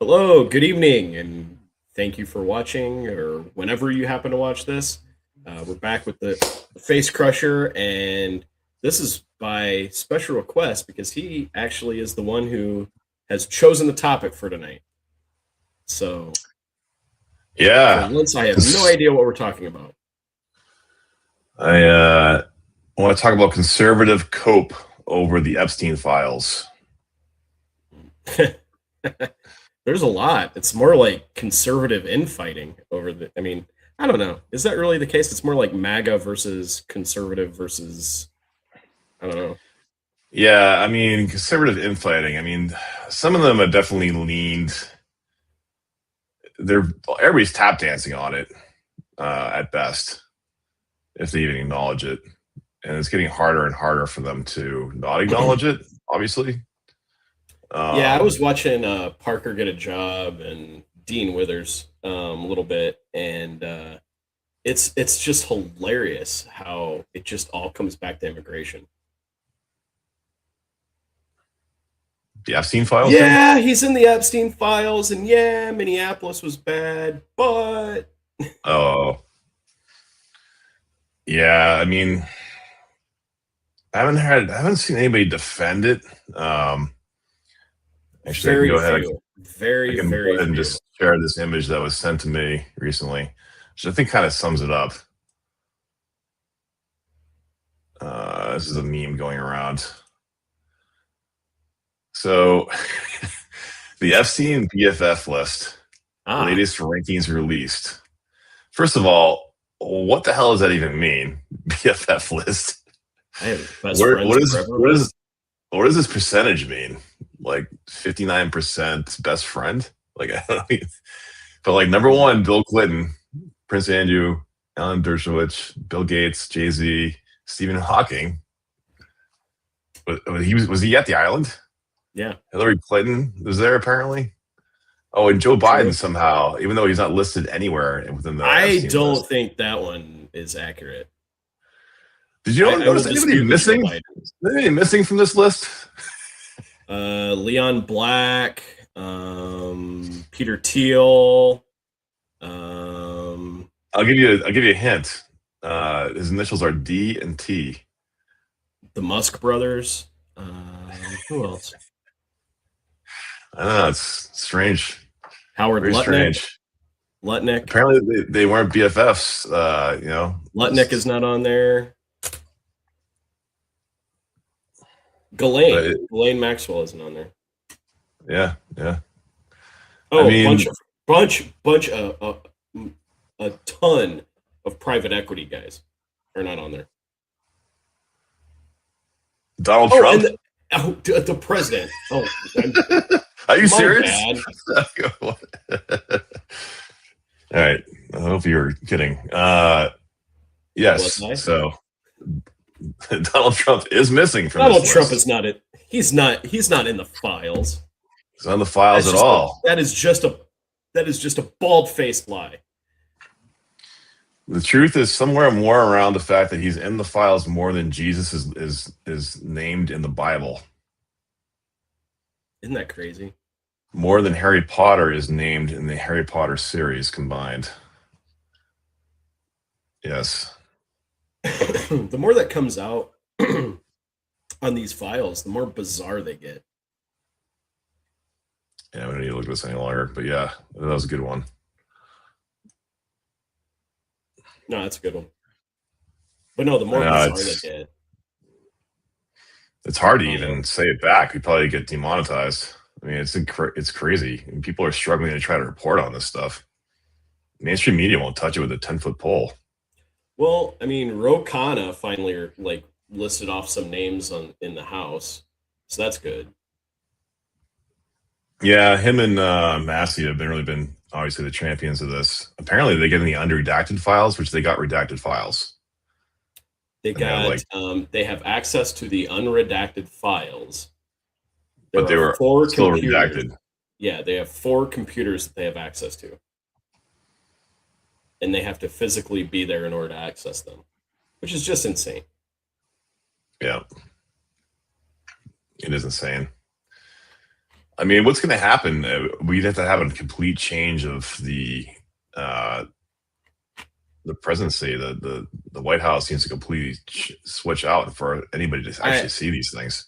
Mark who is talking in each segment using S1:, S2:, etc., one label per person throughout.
S1: Hello, good evening, and thank you for watching, or whenever you happen to watch this. We're back with the Face Crusher, and this is by special request because he actually is the one who has chosen the topic for tonight. So, for
S2: Yeah,
S1: once, I have no
S2: this,
S1: idea what we're talking about.
S2: I want to talk about conservative cope over the Epstein files.
S1: There's a lot. It's more like conservative infighting over the. I mean, I don't know. Is that really the case? It's more like MAGA versus conservative versus. I don't know.
S2: Yeah, I mean, conservative infighting. I mean, some of them have definitely leaned. They're everybody's tap dancing on it at best, if they even acknowledge it, and it's getting harder and harder for them to not acknowledge it. Obviously,
S1: Yeah, I was
S2: um,
S1: watching Parker Get a Job and Dean Withers a little bit, and it's just hilarious how it just all comes back to immigration.
S2: the Epstein files do.
S1: Yeah, he's in the Epstein files, and yeah, Minneapolis was bad, but
S2: Oh, yeah. I mean, I haven't seen anybody defend it. Actually, I can
S1: very
S2: go ahead.
S1: few,
S2: I
S1: very,
S2: can go
S1: very
S2: ahead and
S1: few.
S2: just share this image that was sent to me recently, which I think kind of sums it up. This is a meme going around. So, the FC and BFF list,
S1: Ah,
S2: latest rankings released. First of all, what the hell does that even mean? BFF list.
S1: I have best
S2: Where
S1: friends forever list.
S2: what does this percentage mean? Like 59% best friend? Like I don't know. But like number one, Bill Clinton, Prince Andrew, Alan Dershowitz, Bill Gates, Jay Z, Stephen Hawking. But was he at the island?
S1: Yeah,
S2: Hillary Clinton was there apparently. Oh, and Joe Biden
S1: true.
S2: somehow, even though he's not listed anywhere within the
S1: I
S2: Epstein
S1: don't
S2: list.
S1: think that one is accurate.
S2: Did you
S1: I will
S2: notice anybody
S1: dispute the Joe
S2: missing?
S1: Biden.
S2: Anybody missing from this list?
S1: Leon Black, Peter Thiel.
S2: I'll give you a hint. His initials are D and T.
S1: The Musk brothers. Who else?
S2: I don't know. It's strange.
S1: Howard
S2: Very
S1: Lutnick.
S2: strange.
S1: Lutnick.
S2: Apparently they weren't BFFs.
S1: Lutnick is not on there.
S2: But
S1: Ghislaine Maxwell isn't on there.
S2: yeah, yeah. I
S1: Oh,
S2: mean,
S1: a ton of private equity guys are not on there.
S2: Donald
S1: Oh,
S2: Trump.
S1: and the president. Oh,
S2: Are you
S1: my
S2: serious?
S1: bad.
S2: All right. I hope you were kidding.
S1: Was
S2: Yes.
S1: I?
S2: So Donald Trump is missing from this
S1: Donald Trump
S2: list.
S1: is not it. He's not. He's not in the files.
S2: He's on the files
S1: That's
S2: at
S1: just a.
S2: all.
S1: That is just a bald-faced lie.
S2: The truth is somewhere more around the fact that he's in the files more than Jesus is named in the Bible.
S1: Isn't that crazy?
S2: More than Harry Potter is named in the Harry Potter series combined. Yes.
S1: The more that comes out on these files, the more bizarre they get.
S2: Yeah, we don't need to look at this any longer. But yeah, that was a good one.
S1: No, that's a good one. But no, the
S2: I
S1: more
S2: know
S1: bizarre they get.
S2: it's hard to
S1: Um,
S2: even say it back. We probably get demonetized. I mean, it's crazy. And people are struggling to try to report on this stuff. Mainstream media won't touch it with a 10-foot pole.
S1: well, I mean, Ro Khanna finally like listed off some names in the House, so that's good.
S2: Yeah, him and Massey have been obviously the champions of this. Apparently, they get in the unredacted files, which they got redacted files,
S1: They
S2: and they have
S1: got
S2: like,
S1: they have access to the unredacted files. There
S2: but they
S1: are
S2: were
S1: four
S2: still
S1: computers.
S2: redacted.
S1: Yeah, they have four computers that they have access to, and they have to physically be there in order to access them, which is just insane.
S2: Yeah, it is insane. I mean, what's going to happen? We'd have to have a complete change of uh, the presidency. The White House needs to completely switch out for anybody to actually
S1: I
S2: see these things.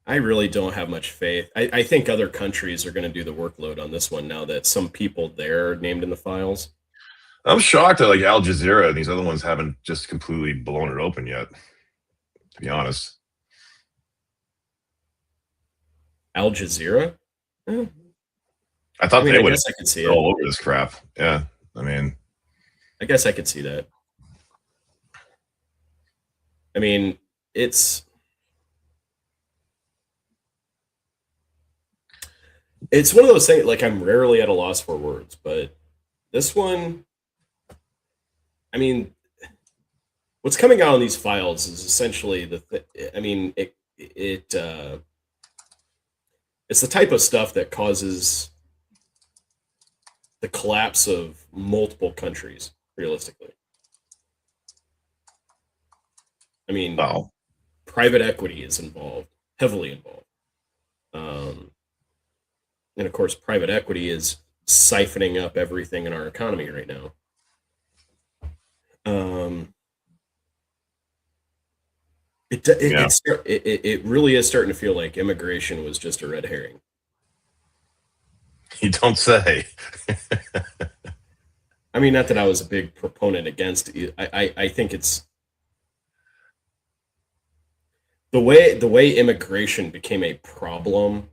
S1: I really don't have much faith. I think other countries are going to do the workload on this one now that some people there are named in the files.
S2: I'm shocked that like Al Jazeera and these other ones haven't just completely blown it open yet. To be honest,
S1: Al Jazeera? Eh,
S2: I
S1: I
S2: thought
S1: mean,
S2: they
S1: I
S2: would
S1: guess I could see
S2: have
S1: it.
S2: all over this crap. Yeah, I mean,
S1: I guess I could see that. I mean, it's it's one of those things. Like I'm rarely at a loss for words, but this one, I mean, what's coming out on these files is essentially I mean, it's the type of stuff that causes the collapse of multiple countries. Realistically, I mean,
S2: oh,
S1: private equity is involved, heavily involved. Um, and of course, private equity is siphoning up everything in our economy right now. Um,
S2: yeah,
S1: it really is starting to feel like immigration was just a red herring.
S2: you don't say.
S1: I mean, not that I was a big proponent against it. I think it's the way immigration became a problem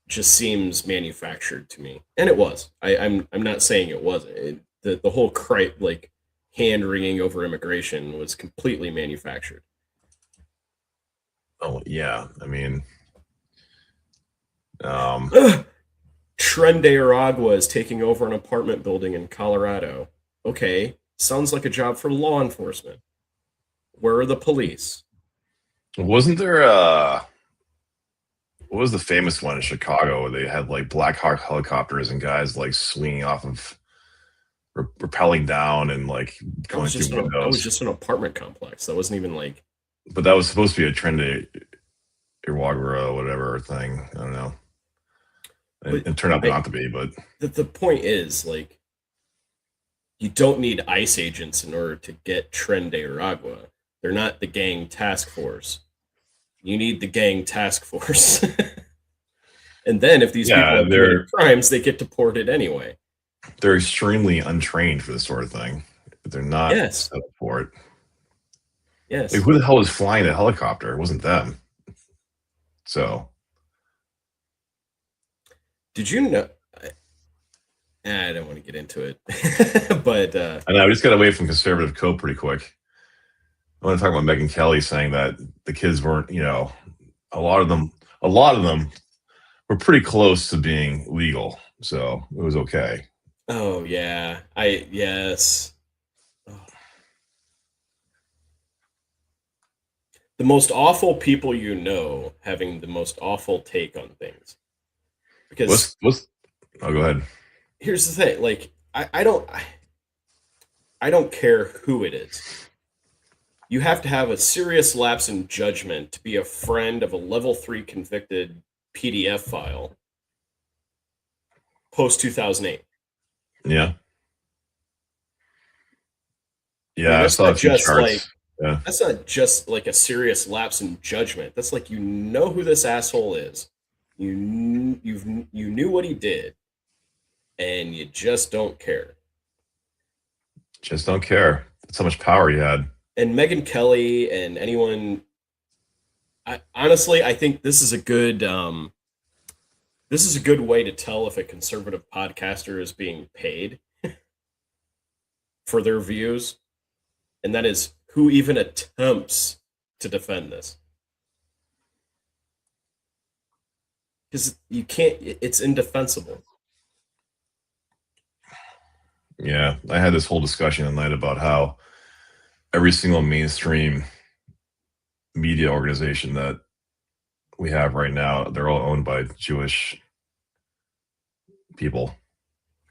S1: just seems manufactured to me, and it was. I'm not saying it wasn't. The whole like hand wringing over immigration was completely manufactured.
S2: Oh yeah, I mean, um,
S1: Tren de Aragua is taking over an apartment building in Colorado. Okay, sounds like a job for law enforcement. Where are the police?
S2: wasn't there what was the famous one in Chicago where they had like Black Hawk helicopters and guys like swinging off of rappelling down and like going through
S1: That was
S2: windows?
S1: just an apartment complex. That wasn't even like
S2: But that was supposed to be a trend to Irawagura, whatever thing. I don't know.
S1: but
S2: It turned out
S1: I
S2: not to be, but
S1: the point is like you don't need ICE agents in order to get Tren de Aragua. They're not the gang task force. You need the gang task force. And then if these people
S2: yeah,
S1: have committed crimes, they get deported anyway.
S2: they're extremely untrained for this sort of thing. They're not
S1: Yes.
S2: set up for it. Like,
S1: Yes.
S2: who the hell was flying a helicopter? It wasn't them. So
S1: Did you know? I don't want to get into it, but
S2: I know we just got away from conservative code pretty quick. I want to talk about Megyn Kelly saying that the kids weren't, a lot of them, were pretty close to being legal, so it was okay.
S1: oh yeah, I yes. Oh. The most awful people you know having the most awful take on things. Because
S2: What's? Oh, go ahead.
S1: here's the thing, like I don't care who it is. You have to have a serious lapse in judgment to be a friend of a level 3 convicted PDF file post 2008.
S2: Yeah,
S1: I mean,
S2: yeah, I saw a few charts. Yeah,
S1: that's not just like a serious lapse in judgment. That's like you know who this asshole is. You knew what he did, and you just don't care.
S2: just don't care. That's how much power he had.
S1: And Megyn Kelly and anyone, honestly, I think this is a good way to tell if a conservative podcaster is being paid for their views, and that is who even attempts to defend this. Because you can't, it's indefensible.
S2: Yeah, I had this whole discussion tonight about how every single mainstream media organization that we have right now, they're all owned by Jewish people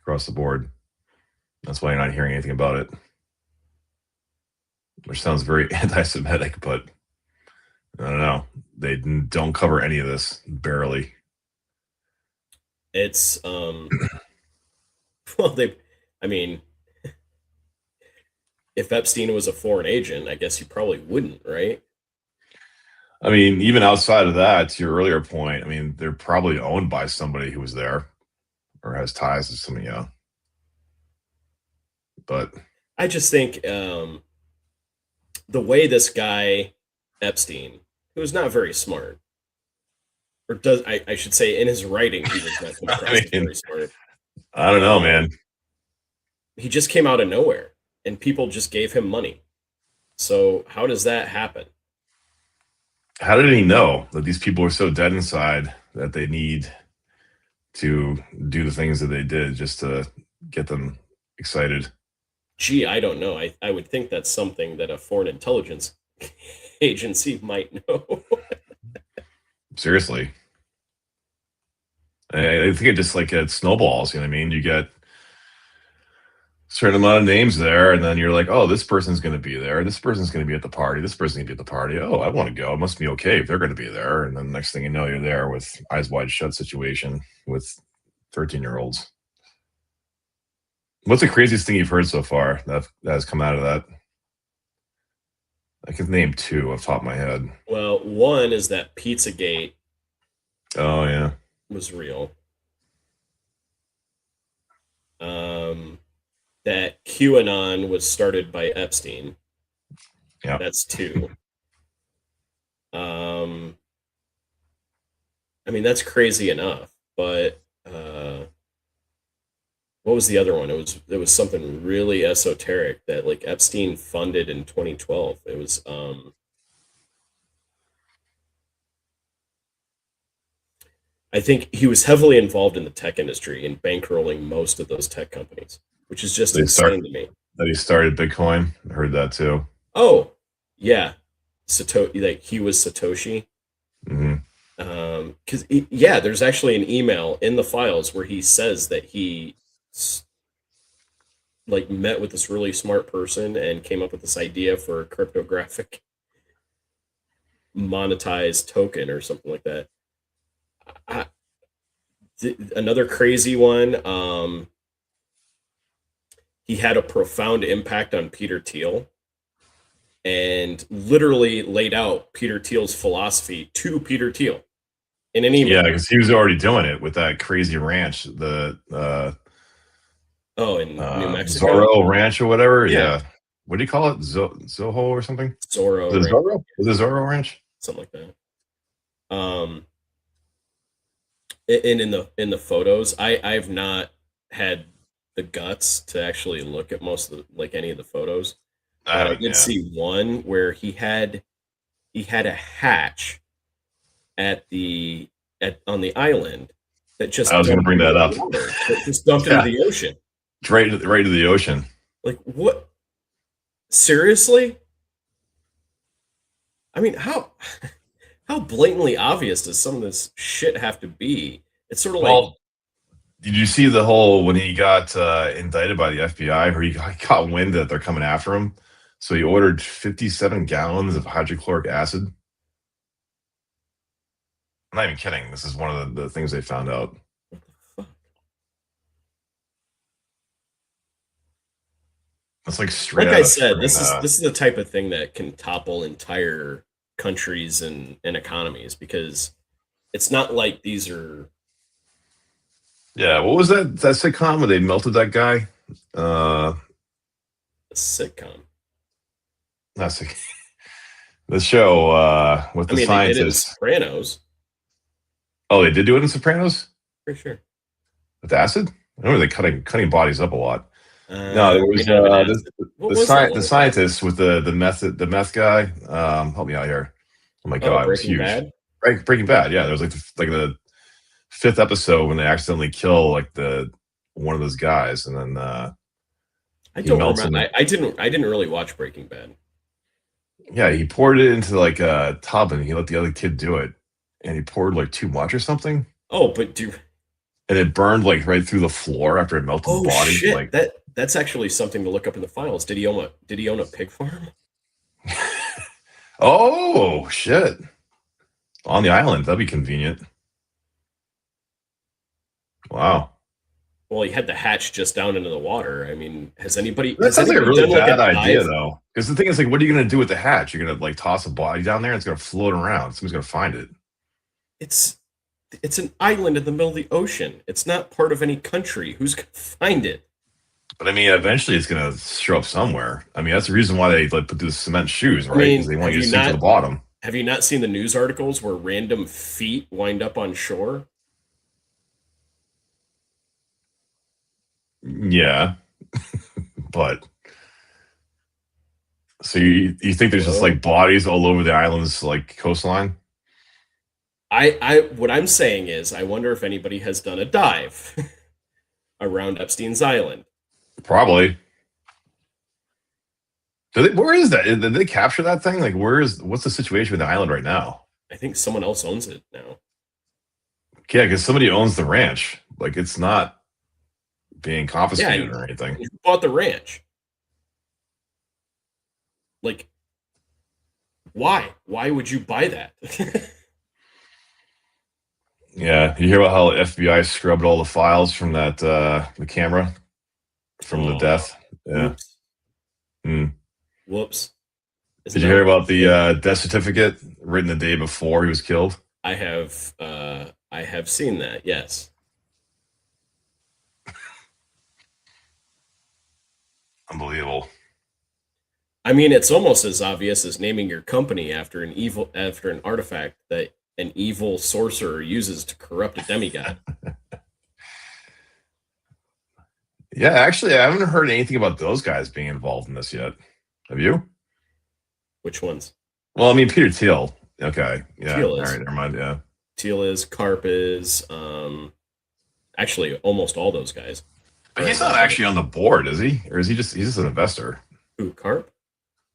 S2: across the board. That's why you're not hearing anything about it, which sounds very anti-Semitic, but I don't know. They don't cover any of this, barely.
S1: It's well, I mean, if Epstein was a foreign agent, I guess you probably wouldn't, right?
S2: I mean, even outside of that, to your earlier point, I mean, they're probably owned by somebody who was there or has ties to somebody, yeah. But
S1: I just think the way this guy Epstein, who was not very smart, or does I should say in his writing he does not come across
S2: I
S1: as
S2: mean,
S1: very smart.
S2: I don't know,
S1: Um,
S2: man.
S1: he just came out of nowhere, and people just gave him money. So how does that happen?
S2: How did he know that these people are so dead inside that they need to do the things that they did just to get them excited?
S1: Gee, I don't know. I would think that's something that a foreign intelligence agency might know.
S2: Seriously. I think it just like it snowballs, you know what I mean? You get a certain amount of names there, and then you're like, oh, this person's going to be there. This person's going to be at the party. This person's going to be at the party. Oh, I want to go. It must be okay if they're going to be there. And then next thing you know, you're there with eyes wide shut situation with 13-year-olds. What's the craziest thing you've heard so far that has come out of that? I can name two off the top of my head.
S1: Well, one is that Pizzagate
S2: Oh yeah,
S1: was real. That QAnon was started by Epstein.
S2: yeah.
S1: That's two. Um, I mean, that's crazy enough, but what was the other one? It was something really esoteric that like Epstein funded in 2012. It was I think he was heavily involved in the tech industry and bankrolling most of those tech companies, which is just
S2: They start
S1: insane to me.
S2: that he started Bitcoin. I heard that too.
S1: Oh, yeah. Like he was Satoshi.
S2: Hmm.
S1: Because yeah, there's actually an email in the files where he says that he like met with this really smart person and came up with this idea for a cryptographic monetized token or something like that. I, Another crazy one. He had a profound impact on Peter Thiel and literally laid out Peter Thiel's philosophy to Peter Thiel in an
S2: Yeah,
S1: email.
S2: because he was already doing it with that crazy ranch, the
S1: Oh, in New Mexico?
S2: Zorro Ranch or whatever.
S1: Yeah.
S2: Yeah, what do you call it? Zoho or something?
S1: Zorro,
S2: Was it
S1: right?
S2: Zorro? Was it Zorro Ranch?
S1: Something like that. And in the photos, I've not had the guts to actually look at most of like any of the photos,
S2: I
S1: but I
S2: haven't.
S1: did
S2: Yeah,
S1: see one where he had a hatch at the at on the island that
S2: I
S1: just
S2: was going to
S1: dumped
S2: bring
S1: into
S2: that
S1: the
S2: up.
S1: water, that just dumped into
S2: Yeah,
S1: the ocean.
S2: right to the ocean.
S1: Like what? Seriously? I mean, how blatantly obvious does some of this shit have to be? It's sort of like,
S2: Well, did you see the whole when he got indicted by the FBI, or he got wind that they're coming after him? So he ordered 57 gallons of hydrochloric acid. I'm not even kidding. This is one of the things they found out.
S1: fuck?
S2: It's like straight
S1: Like
S2: out
S1: I
S2: of
S1: said,
S2: freaking.
S1: this is the type of thing that can topple entire countries and economies because it's not like these are
S2: Yeah, what was that sitcom where they melted that guy?
S1: a sitcom.
S2: That's the show with
S1: I
S2: the
S1: mean, they did it in
S2: scientists.
S1: Sopranos,
S2: Oh, they did do it in Sopranos
S1: pretty sure.
S2: with acid. I remember they cutting bodies up a lot. No, there was
S1: Might not have been acid. What was that
S2: the
S1: one about?
S2: scientist with the meth guy. Help me out here. Oh my
S1: Oh,
S2: god, it was
S1: Breaking
S2: huge.
S1: Bad.
S2: Breaking Bad. Yeah, there was like the fifth episode when they accidentally kill like the one of those guys, and then
S1: I
S2: he
S1: don't
S2: melts
S1: remember.
S2: in it.
S1: I didn't really watch Breaking Bad.
S2: Yeah, he poured it into like a tub, and he let the other kid do it, and he poured like too much or something,
S1: Oh, but do
S2: and it burned like right through the floor after it melted the
S1: oh
S2: body.
S1: shit,
S2: Like,
S1: that's actually something to look up in the files. Did he own a pig farm?
S2: oh shit, on the island that'd be convenient. Wow.
S1: Well, he had the hatch just down into the water. I mean,
S2: That
S1: has
S2: sounds like a
S1: anybody
S2: really
S1: done like
S2: bad
S1: a
S2: idea,
S1: dive?
S2: though. Because the thing is, like, what are you going to do with the hatch? You're going to like toss a body down there, and it's going to float around. Someone's going to find it.
S1: It's it's an island in the middle of the ocean. It's not part of any country. Who's gonna find it?
S2: But I mean, eventually it's going to show up somewhere. I mean, that's the reason why they like put these cement shoes,
S1: I
S2: right? Because
S1: mean,
S2: they want you to sink to the bottom.
S1: have you not seen the news articles where random feet wind up on shore?
S2: Yeah, but so you think there's just
S1: Hello?
S2: like bodies all over the island's like coastline?
S1: I what I'm saying is I wonder if anybody has done a dive around Epstein's Island.
S2: Probably. Where is that? Did they capture that thing? Like, what's the situation with the island right now?
S1: I think someone else owns it now.
S2: Yeah, because somebody owns the ranch. Like, it's not being
S1: Yeah,
S2: confiscated or anything.
S1: you bought the ranch. Like, why? Why would you buy that?
S2: Yeah, you hear about how FBI scrubbed all the files from that the camera from the
S1: Oh,
S2: death? Yeah.
S1: oops,
S2: Hmm.
S1: whoops. Isn't
S2: Did you
S1: that
S2: hear
S1: a
S2: about the
S1: shame?
S2: death certificate written the day before he was killed?
S1: I have seen that. Yes.
S2: Unbelievable.
S1: I mean, it's almost as obvious as naming your company after an artifact that an evil sorcerer uses to corrupt a demigod.
S2: Yeah, actually, I haven't heard anything about those guys being involved in this yet. Have you?
S1: Which ones?
S2: Well, I mean, Peter Thiel. Okay. Yeah.
S1: Teal
S2: All right.
S1: is.
S2: Never mind. Yeah.
S1: Teal is. Carp is. Actually, almost all those guys
S2: But
S1: are
S2: he's not
S1: involved in it.
S2: actually on the board, is he? Or is he's just an investor?
S1: Who? Carp?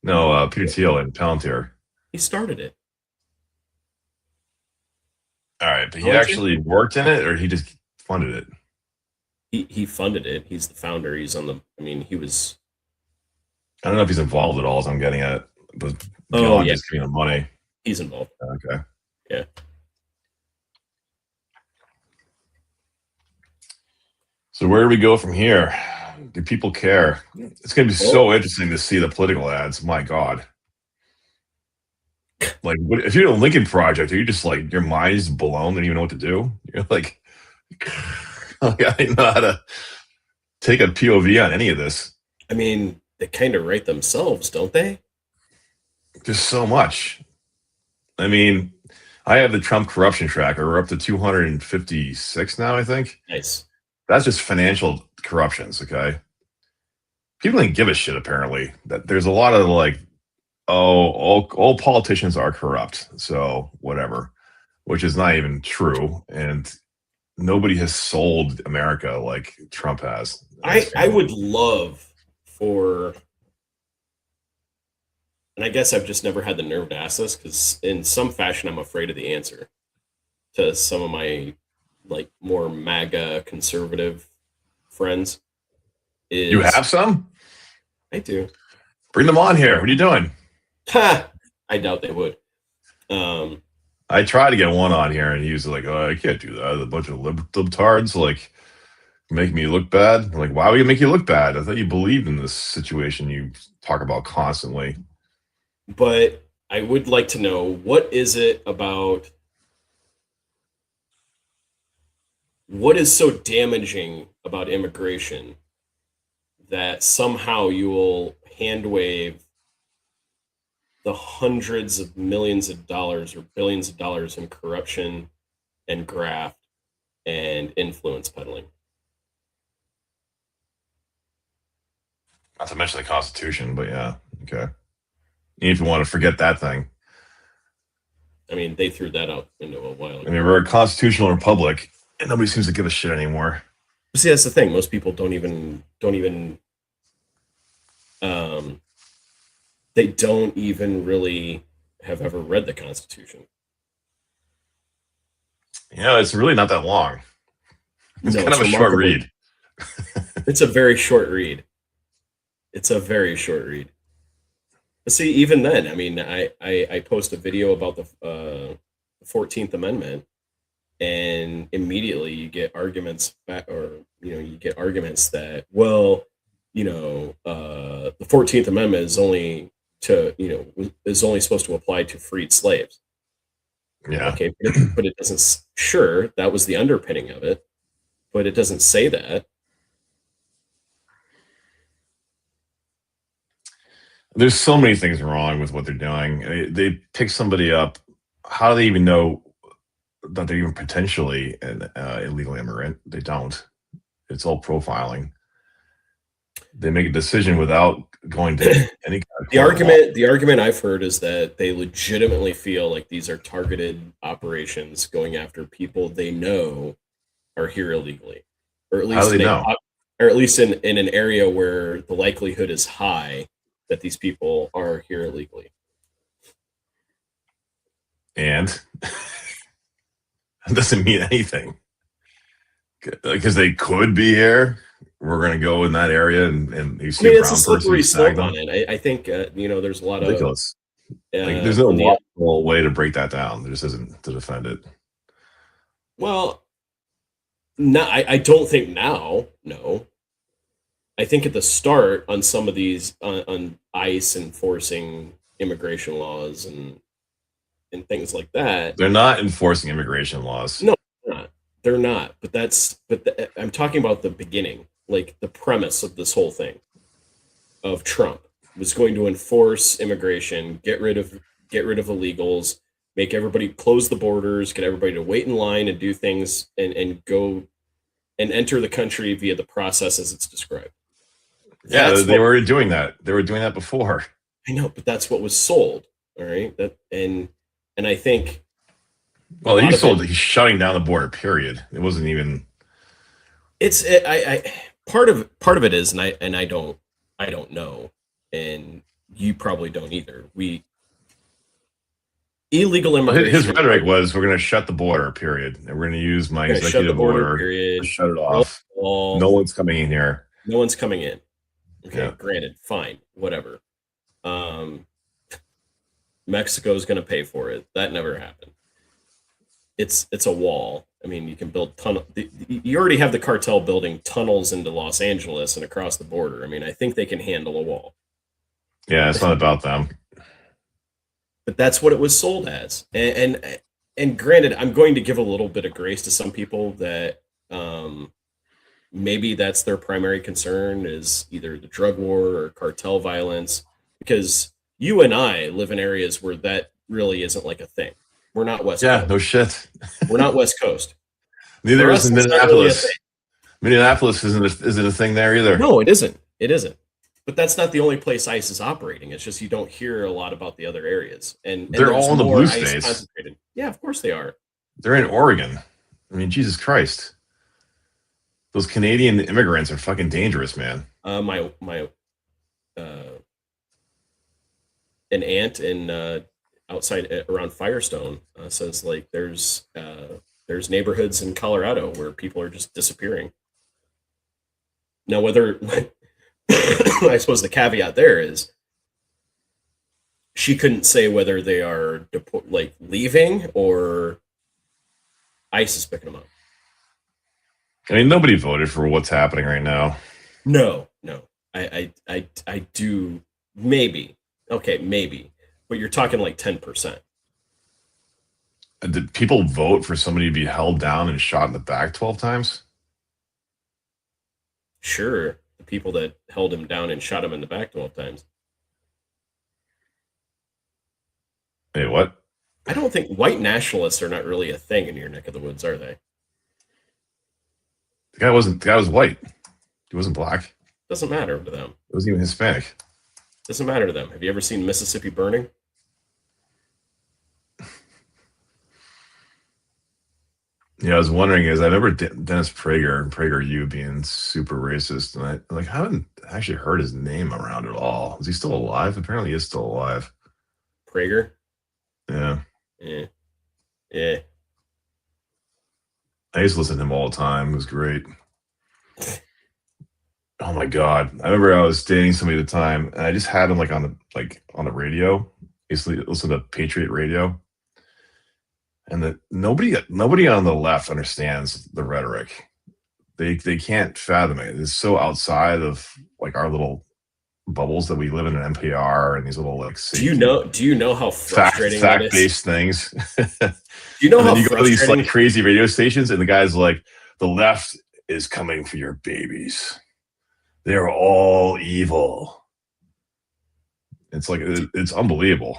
S2: No, Peter Thiel and Palantir.
S1: He started it.
S2: All right, but he
S1: Palantir?
S2: actually worked in it, or he just funded it.
S1: He funded it. He's the founder. He's on the. I mean, he was.
S2: I don't know if he's involved at all. As I'm getting at, but
S1: Oh
S2: beyond
S1: yeah,
S2: just giving him money.
S1: he's involved.
S2: Okay.
S1: Yeah.
S2: So where do we go from here? Do people care? It's going to be
S1: Well,
S2: so interesting to see the political ads. My God. Like, if you're a Lincoln Project, are you just like your mind is blown? Don't even know what to do. You're like, I don't know how to take a POV on any of this.
S1: I mean, they kind of write themselves, don't they?
S2: There's so much. I mean, I have the Trump corruption tracker. We're up to 256 now, I think.
S1: Nice.
S2: That's just financial corruptions, okay? People didn't give a shit, apparently. That there's a lot of like, oh, all politicians are corrupt, so whatever, which is not even true. And nobody has sold America like Trump has.
S1: I would love for, and I guess I've just never had the nerve to ask this because in some fashion I'm afraid of the answer to some of my like more MAGA conservative friends.
S2: You
S1: Is
S2: have some?
S1: I do.
S2: Bring them on here. What are you doing?
S1: Ha! I doubt they would. Um,
S2: I tried to get one on here, and he was like, "Oh, I can't do that. A bunch of libtards like make me look bad." I'm like, why would it make you look bad? I thought you believed in this situation you talk about constantly.
S1: but I would like to know what is it about what is so damaging about immigration that somehow you will hand wave the hundreds of millions of dollars or billions of dollars in corruption and graft and influence peddling.
S2: Not to mention the Constitution, but yeah, okay. Even if you want to forget that thing,
S1: I mean, they threw that out into a while
S2: I mean,
S1: ago.
S2: we're a constitutional republic, and nobody seems to give a shit anymore.
S1: But see, that's the thing. Most people don't even um, they don't even really have ever read the Constitution.
S2: You know, it's really not that long. It's
S1: No,
S2: kind of
S1: it's
S2: a short
S1: remarkably.
S2: read.
S1: It's a very short read. It's a very short read. But see, even then, I mean, I post a video about the 14th Amendment, and immediately you get arguments back, or you get arguments that, well, the 14th Amendment is only is only supposed to apply to freed slaves.
S2: Yeah.
S1: Okay, but it doesn't. Sure, that was the underpinning of it, but it doesn't say that.
S2: There's so many things wrong with what they're doing. They pick somebody up. How do they even know that they're even potentially an illegal immigrant? They don't. It's all profiling. They make a decision without going to any kind of
S1: The argument I've heard is that they legitimately feel like these are targeted operations going after people they know are here illegally, or at least
S2: How do they know?
S1: or at least in an area where the likelihood is high that these people are here illegally.
S2: And it doesn't mean anything, because they could be here. We're going to go in that area and you see a brown
S1: it's a
S2: person,
S1: slippery
S2: you snag
S1: slope
S2: them.
S1: on it. I think there's a lot
S2: Ridiculous.
S1: of
S2: Like, there's no
S1: on the-
S2: logical way to break that down. There just isn't, to defend it.
S1: well, no, I don't think now. No, I think at the start on some of these on ICE enforcing immigration laws and things like that.
S2: They're not enforcing immigration laws.
S1: No, they're not. But I'm talking about the beginning, like the premise of this whole thing of Trump was going to enforce immigration, get rid of illegals, make everybody close the borders, get everybody to wait in line and do things and go and enter the country via the process as it's described.
S2: Yeah, they were doing that. They were doing that before.
S1: I know, but that's what was sold. All right. And I think
S2: he's shutting down the border, period. It wasn't even
S1: part of it is, and I don't know, and you probably don't either. Illegal immigration.
S2: His rhetoric was, we're going to shut the border, period. And we're going to use my executive order to shut it off. No one's coming in here.
S1: No one's coming in. Okay,
S2: yeah.
S1: Granted, fine, whatever. Mexico's going to pay for it. That never happened. It's a wall. I mean, you can build you already have the cartel building tunnels into Los Angeles and across the border. I mean, I think they can handle a wall.
S2: Yeah, it's not about them.
S1: But that's what it was sold as. And granted, I'm going to give a little bit of grace to some people that maybe that's their primary concern, is either the drug war or cartel violence, because you and I live in areas where that really isn't like a thing. We're not West Coast.
S2: Yeah, no shit.
S1: We're not West Coast.
S2: Neither is Minneapolis. Minneapolis isn't a thing there either.
S1: No, it isn't. It isn't. But that's not the only place ICE is operating. It's just you don't hear a lot about the other areas. And
S2: they're all in the blue states.
S1: Yeah, of course they are.
S2: They're in Oregon. I mean, Jesus Christ. Those Canadian immigrants are fucking dangerous, man.
S1: My an aunt in outside around Firestone says, like, there's neighborhoods in Colorado where people are just disappearing. Now, whether I suppose the caveat there is she couldn't say whether they are leaving or ICE is picking them up.
S2: I mean, nobody voted for what's happening right now.
S1: No. I do, maybe. Okay, maybe. But you're talking like 10%.
S2: Did people vote for somebody to be held down and shot in the back 12 times?
S1: Sure. The people that held him down and shot him in the back 12 times.
S2: Hey, what?
S1: I don't think white nationalists are not really a thing in your neck of the woods, are they?
S2: The guy was white. He wasn't black.
S1: Doesn't matter to them.
S2: It wasn't even Hispanic.
S1: Doesn't matter to them. Have you ever seen Mississippi Burning?
S2: Yeah, I was wondering, I remember Dennis Prager and PragerU being super racist, and I haven't actually heard his name around at all. Is he still alive? Apparently, he is still alive.
S1: Prager?
S2: Yeah.
S1: Yeah.
S2: I used to listen to him all the time. It was great. Oh my God. I remember I was dating somebody at the time, and I just had him on the radio. I used to listen to Patriot Radio. and that nobody on the left understands the rhetoric. They can't fathom it. It's so outside of like our little bubbles that we live in an NPR and these little like safety
S1: Do you know how frustrating that is?
S2: fact-based things.
S1: Do you know
S2: And
S1: how
S2: then you go to these
S1: frustrating?
S2: like crazy radio stations and the guy's like, the left is coming for your babies. They're all evil. It's like it's unbelievable.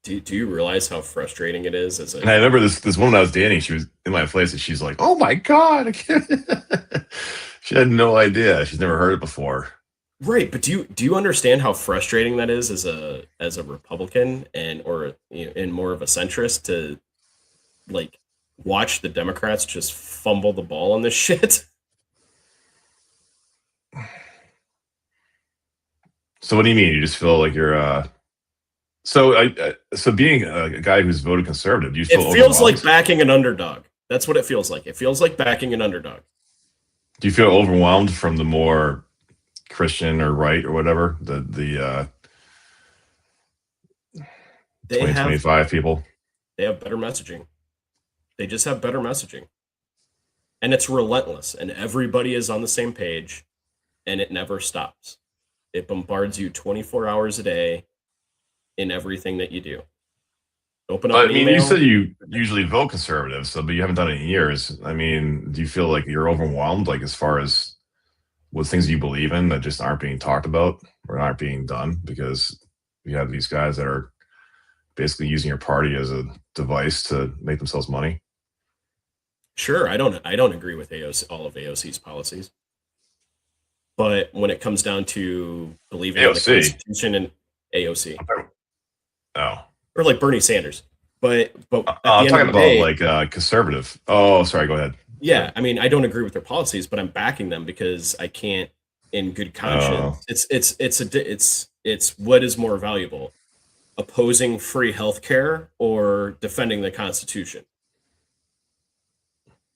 S1: Do you realize how frustrating it is as
S2: And I
S1: a
S2: remember this woman I was dating, she was in my place and she's like, oh my God. I can't. She had no idea. She's never heard it before.
S1: right? But do you understand how frustrating that is as a Republican or and more of a centrist to like watch the Democrats just fumble the ball on this shit?
S2: So what do you mean? You just feel like you're so being a guy who's voted conservative, do you feel
S1: It feels like
S2: overwhelmed?
S1: backing an underdog. That's what it feels like. It feels like backing an underdog.
S2: Do you feel overwhelmed from the more Christian or right or whatever, the
S1: They have
S2: 2025 people?
S1: they have better messaging. They just have better messaging. And it's relentless and everybody is on the same page and it never stops. It bombards you 24 hours a day in everything that you do. Open up
S2: But I
S1: an
S2: mean, you
S1: email.
S2: said you usually vote conservative, so but you haven't done it in years. I mean, do you feel like you're overwhelmed, like as far as what things you believe in that just aren't being talked about or aren't being done because you have these guys that are basically using your party as a device to make themselves money?
S1: Sure, I don't agree with all of AOC's policies. But when it comes down to believing in the
S2: AOC.
S1: Constitution and AOC,
S2: Oh,
S1: or like Bernie Sanders, but at the
S2: I'm
S1: end
S2: talking
S1: of the
S2: about
S1: day,
S2: like conservative. Oh, sorry. Go ahead.
S1: yeah, I mean, I don't agree with their policies, but I'm backing them because I can't, in good
S2: Oh,
S1: conscience. It's what is more valuable, opposing free healthcare or defending the Constitution.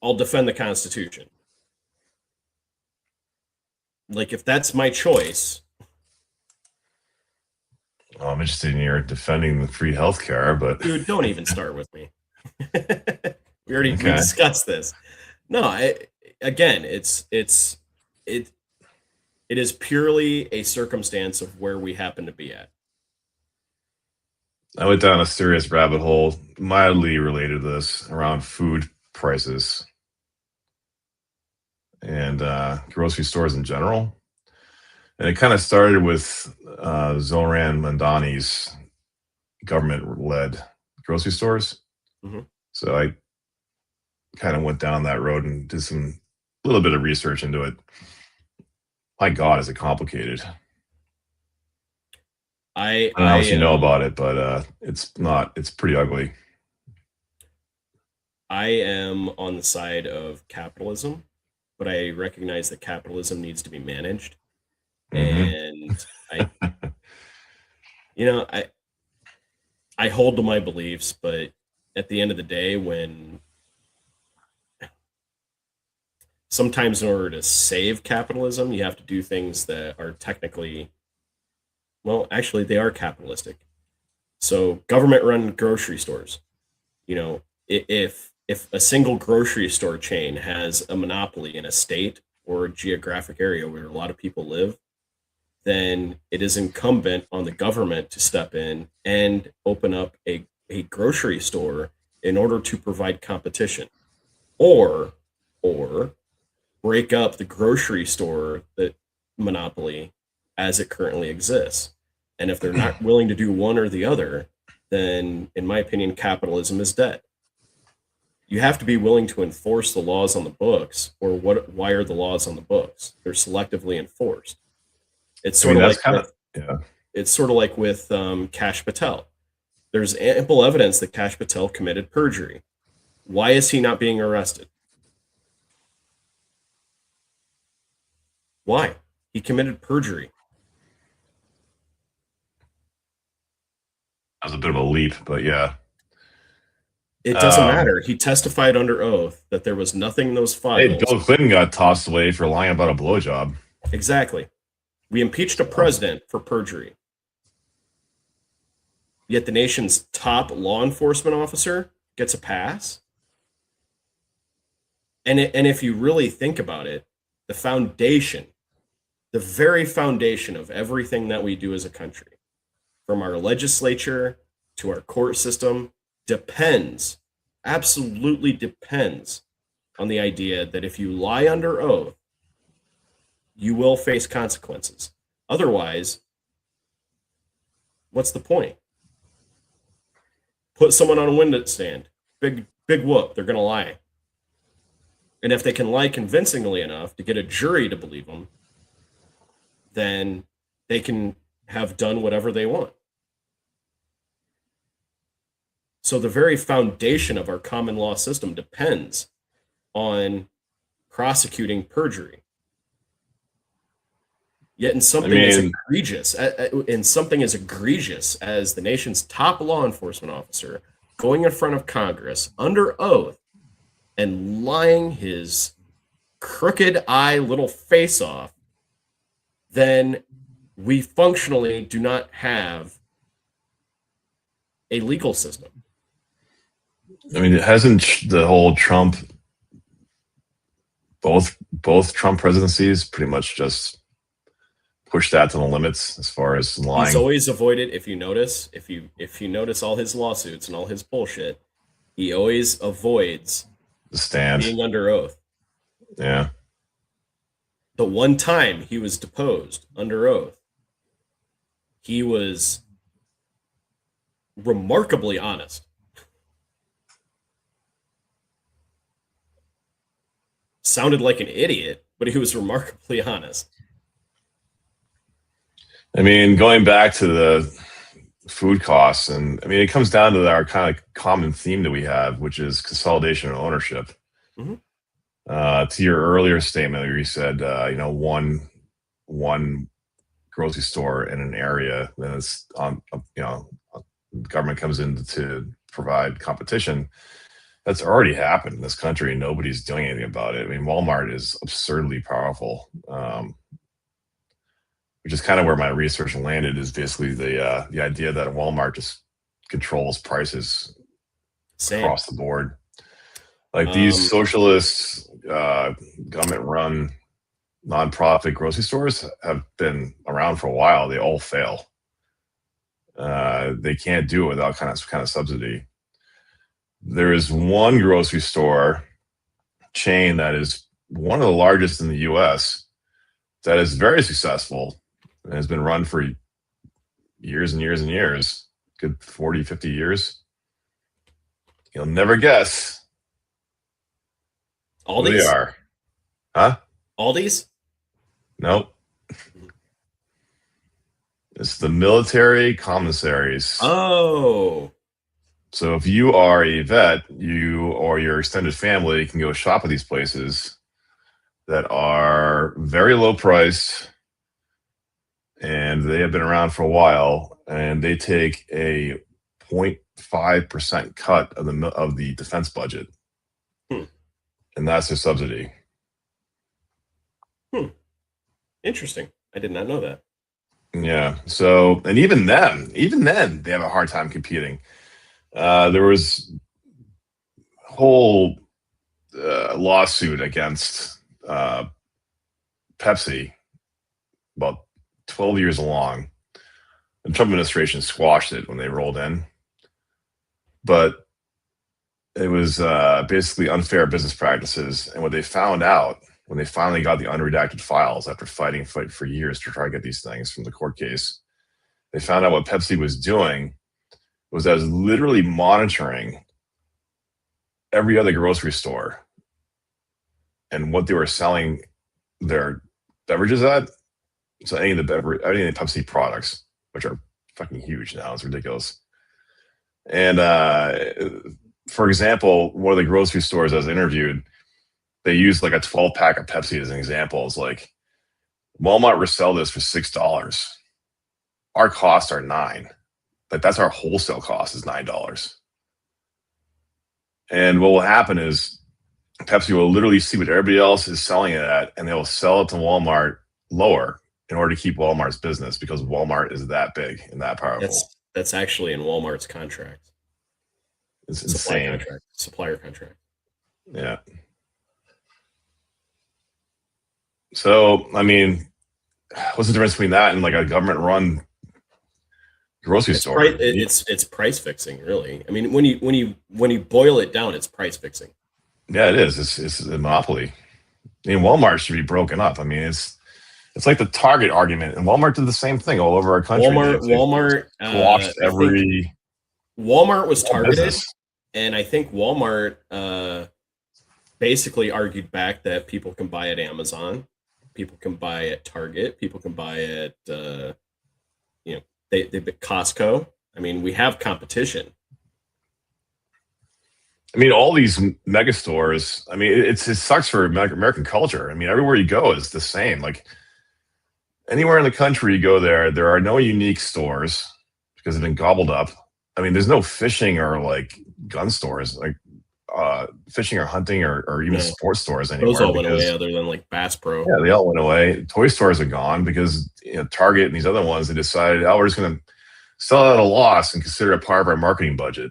S1: I'll defend the Constitution. Like if that's my choice,
S2: well, I'm interested in your defending the free healthcare, but
S1: dude, don't even start with me. We
S2: okay.
S1: discussed this. No, again, it it is purely a circumstance of where we happen to be at.
S2: I went down a serious rabbit hole, mildly related to this, around food prices and grocery stores in general. And it kind of started with Zoran Mandani's government-led grocery stores.
S1: Mhm.
S2: So I kind of went down that road and did some little bit of research into it. My God, is it complicated?
S1: I
S2: I don't know how much
S1: I
S2: you know about it, but it's not. It's pretty ugly.
S1: I am on the side of capitalism, but I recognize that capitalism needs to be managed.
S2: Hmm.
S1: And I, you know, I hold to my beliefs, but at the end of the day, when sometimes in order to save capitalism, you have to do things that are technically, well, actually, they are capitalistic. So government-run grocery stores, if a single grocery store chain has a monopoly in a state or a geographic area where a lot of people live, then it is incumbent on the government to step in and open up a grocery store in order to provide competition, or break up the grocery store that monopoly as it currently exists. And if they're not willing to do one or the other, then in my opinion, capitalism is dead. You have to be willing to enforce the laws on the books, or why are the laws on the books? They're selectively enforced. It's
S2: I
S1: sort
S2: mean,
S1: of
S2: that's
S1: like
S2: kind
S1: with
S2: of yeah.
S1: it's sort of like with Kash Patel. There's ample evidence that Kash Patel committed perjury. Why is he not being arrested? Why? He committed perjury.
S2: That was a bit of a leap, but yeah.
S1: It doesn't
S2: Um,
S1: matter. He testified under oath that there was nothing in those
S2: hey,
S1: files.
S2: Bill Clinton got tossed away for lying about a blowjob.
S1: Exactly. We impeached a
S2: So,
S1: president for perjury. Yet the nation's top law enforcement officer gets a pass. And if you really think about it, the foundation, the very foundation of everything that we do as a country, from our legislature to our court system, depends, absolutely depends on the idea that if you lie under oath, you will face consequences. Otherwise, what's the point? Put someone on a window stand, big whoop, they're going to lie. And if they can lie convincingly enough to get a jury to believe them, then they can have done whatever they want. So the very foundation of our common law system depends on prosecuting perjury. Yet in something as egregious, as the nation's top law enforcement officer going in front of Congress under oath and lying his crooked eye little face off, then we functionally do not have a legal system.
S2: I mean, hasn't the whole Trump, both Trump presidencies pretty much just pushed that to the limits as far as lying?
S1: He's always avoided, if you notice all his lawsuits and all his bullshit, he always avoids
S2: the stand,
S1: being under oath.
S2: Yeah.
S1: The one time he was deposed under oath, he was remarkably honest. Sounded like an idiot, but he was remarkably honest.
S2: I mean, going back to the food costs, and I mean, it comes down to our kind of common theme that we have, which is consolidation and ownership.
S1: Mm-hmm.
S2: To your earlier statement where you said, one grocery store in an area, then it's on, the government comes in to provide competition. That's already happened in this country, and nobody's doing anything about it. I mean, Walmart is absurdly powerful, which is kind of where my research landed. Is basically the idea that Walmart just controls prices across the board. Like these socialist, government-run, nonprofit grocery stores have been around for a while. They all fail. They can't do it without kind of subsidy. There is one grocery store chain that is one of the largest in the U.S. that is very successful and has been run for years and years and years, good 40, 50 years. You'll never guess
S1: Aldi's?
S2: Who they are. Huh?
S1: Aldi's?
S2: Nope. It's the military commissaries.
S1: Oh.
S2: So if you are a vet, you or your extended family can go shop at these places that are very low priced, and they have been around for a while, and they take a 0.5% cut of the defense budget. And that's their subsidy.
S1: Interesting. I did not know that.
S2: Yeah. So, and even then, they have a hard time competing. There was a whole lawsuit against Pepsi about 12 years long. The Trump administration squashed it when they rolled in. But it was basically unfair business practices. And what they found out when they finally got the unredacted files after fighting for years to try to get these things from the court case, they found out what Pepsi was doing was that it was literally monitoring every other grocery store and what they were selling their beverages at. So any of the Pepsi products, which are fucking huge now, it's ridiculous. And for example, one of the grocery stores I was interviewed, they used like a 12-pack of Pepsi as an example. It's like, Walmart will sell this for $6. Our costs are $9. Like that's our wholesale cost is $9. And what will happen is Pepsi will literally see what everybody else is selling it at, and they will sell it to Walmart lower in order to keep Walmart's business, because Walmart is that big and that powerful.
S1: That's actually in Walmart's contract.
S2: It's
S1: Supply
S2: insane.
S1: contract, supplier contract.
S2: Yeah. So, I mean, what's the difference between that and like a government-run grocery
S1: It's
S2: store?
S1: it's price fixing, really. I mean, when you boil it down, it's price fixing.
S2: Yeah, it is. It's a monopoly. I mean, Walmart should be broken up. I mean, it's like the Target argument, and Walmart did the same thing all over our country.
S1: Walmart,
S2: Squashed
S1: I think
S2: every
S1: Walmart was targeted,
S2: business.
S1: and I think Walmart basically argued back that people can buy at Amazon, people can buy at Target, people can buy at they Costco. I mean, we have competition.
S2: I mean, all these mega stores. I mean, it sucks for American culture. I mean, everywhere you go is the same. Like anywhere in the country you go, there are no unique stores because they've been gobbled up. I mean, there's no fishing or like gun stores, like fishing or hunting or even sports stores anymore.
S1: Those all went away, other than like Bass Pro.
S2: Yeah, they all went away. Toy stores are gone because Target and these other ones, they decided, oh, we're just going to sell it at a loss and consider it part of our marketing budget.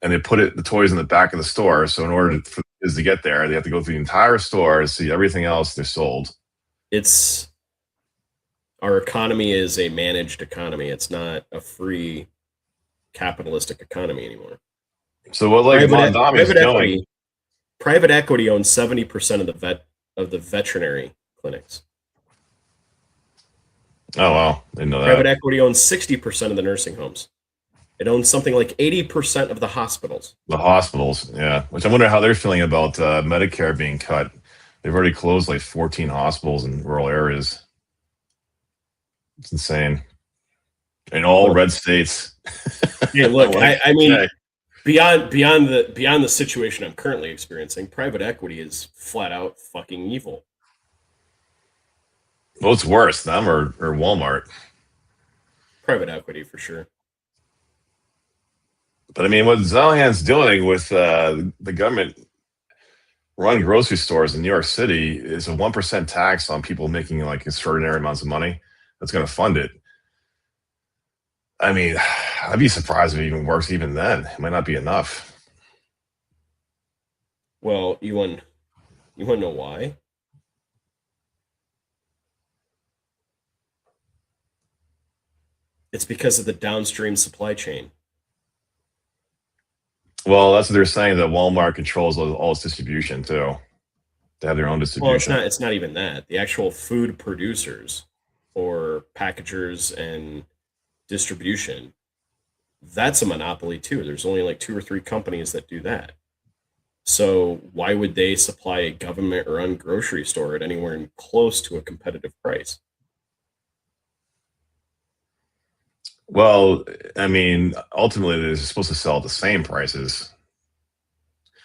S2: And they put the toys in the back of the store. So in order for the kids to get there, they have to go through the entire store to see everything else they're sold.
S1: Our economy is a managed economy. It's not a free capitalistic economy anymore.
S2: So what like Mondami is doing?
S1: Private equity owns 70% of the veterinary clinics.
S2: Oh wow, I didn't know that.
S1: Private equity owns 60% of the nursing homes. It owns something like 80% of the hospitals.
S2: The hospitals, yeah. Which I wonder how they're feeling about Medicare being cut. They've already closed like 14 hospitals in rural areas. It's insane. In all red states.
S1: Yeah, look, I mean, beyond the situation I'm currently experiencing, private equity is flat out fucking evil.
S2: What's worse, them or Walmart?
S1: Private equity for sure.
S2: But I mean, what Zellhan's doing with the government-run grocery stores in New York City is a 1% tax on people making like extraordinary amounts of money. That's going to fund it. I mean, I'd be surprised if it even works. Even then, it might not be enough.
S1: Well, you want to know why? It's because of the downstream supply chain.
S2: Well, that's what they're saying, that Walmart controls all its distribution too. They have their own distribution.
S1: Well, it's not even that. The actual food producers or packagers and distribution, that's a monopoly too. There's only like 2 or 3 companies that do that. So why would they supply a government-run grocery store at anywhere close to a competitive price?
S2: Well, I mean, ultimately, they're supposed to sell at the same prices.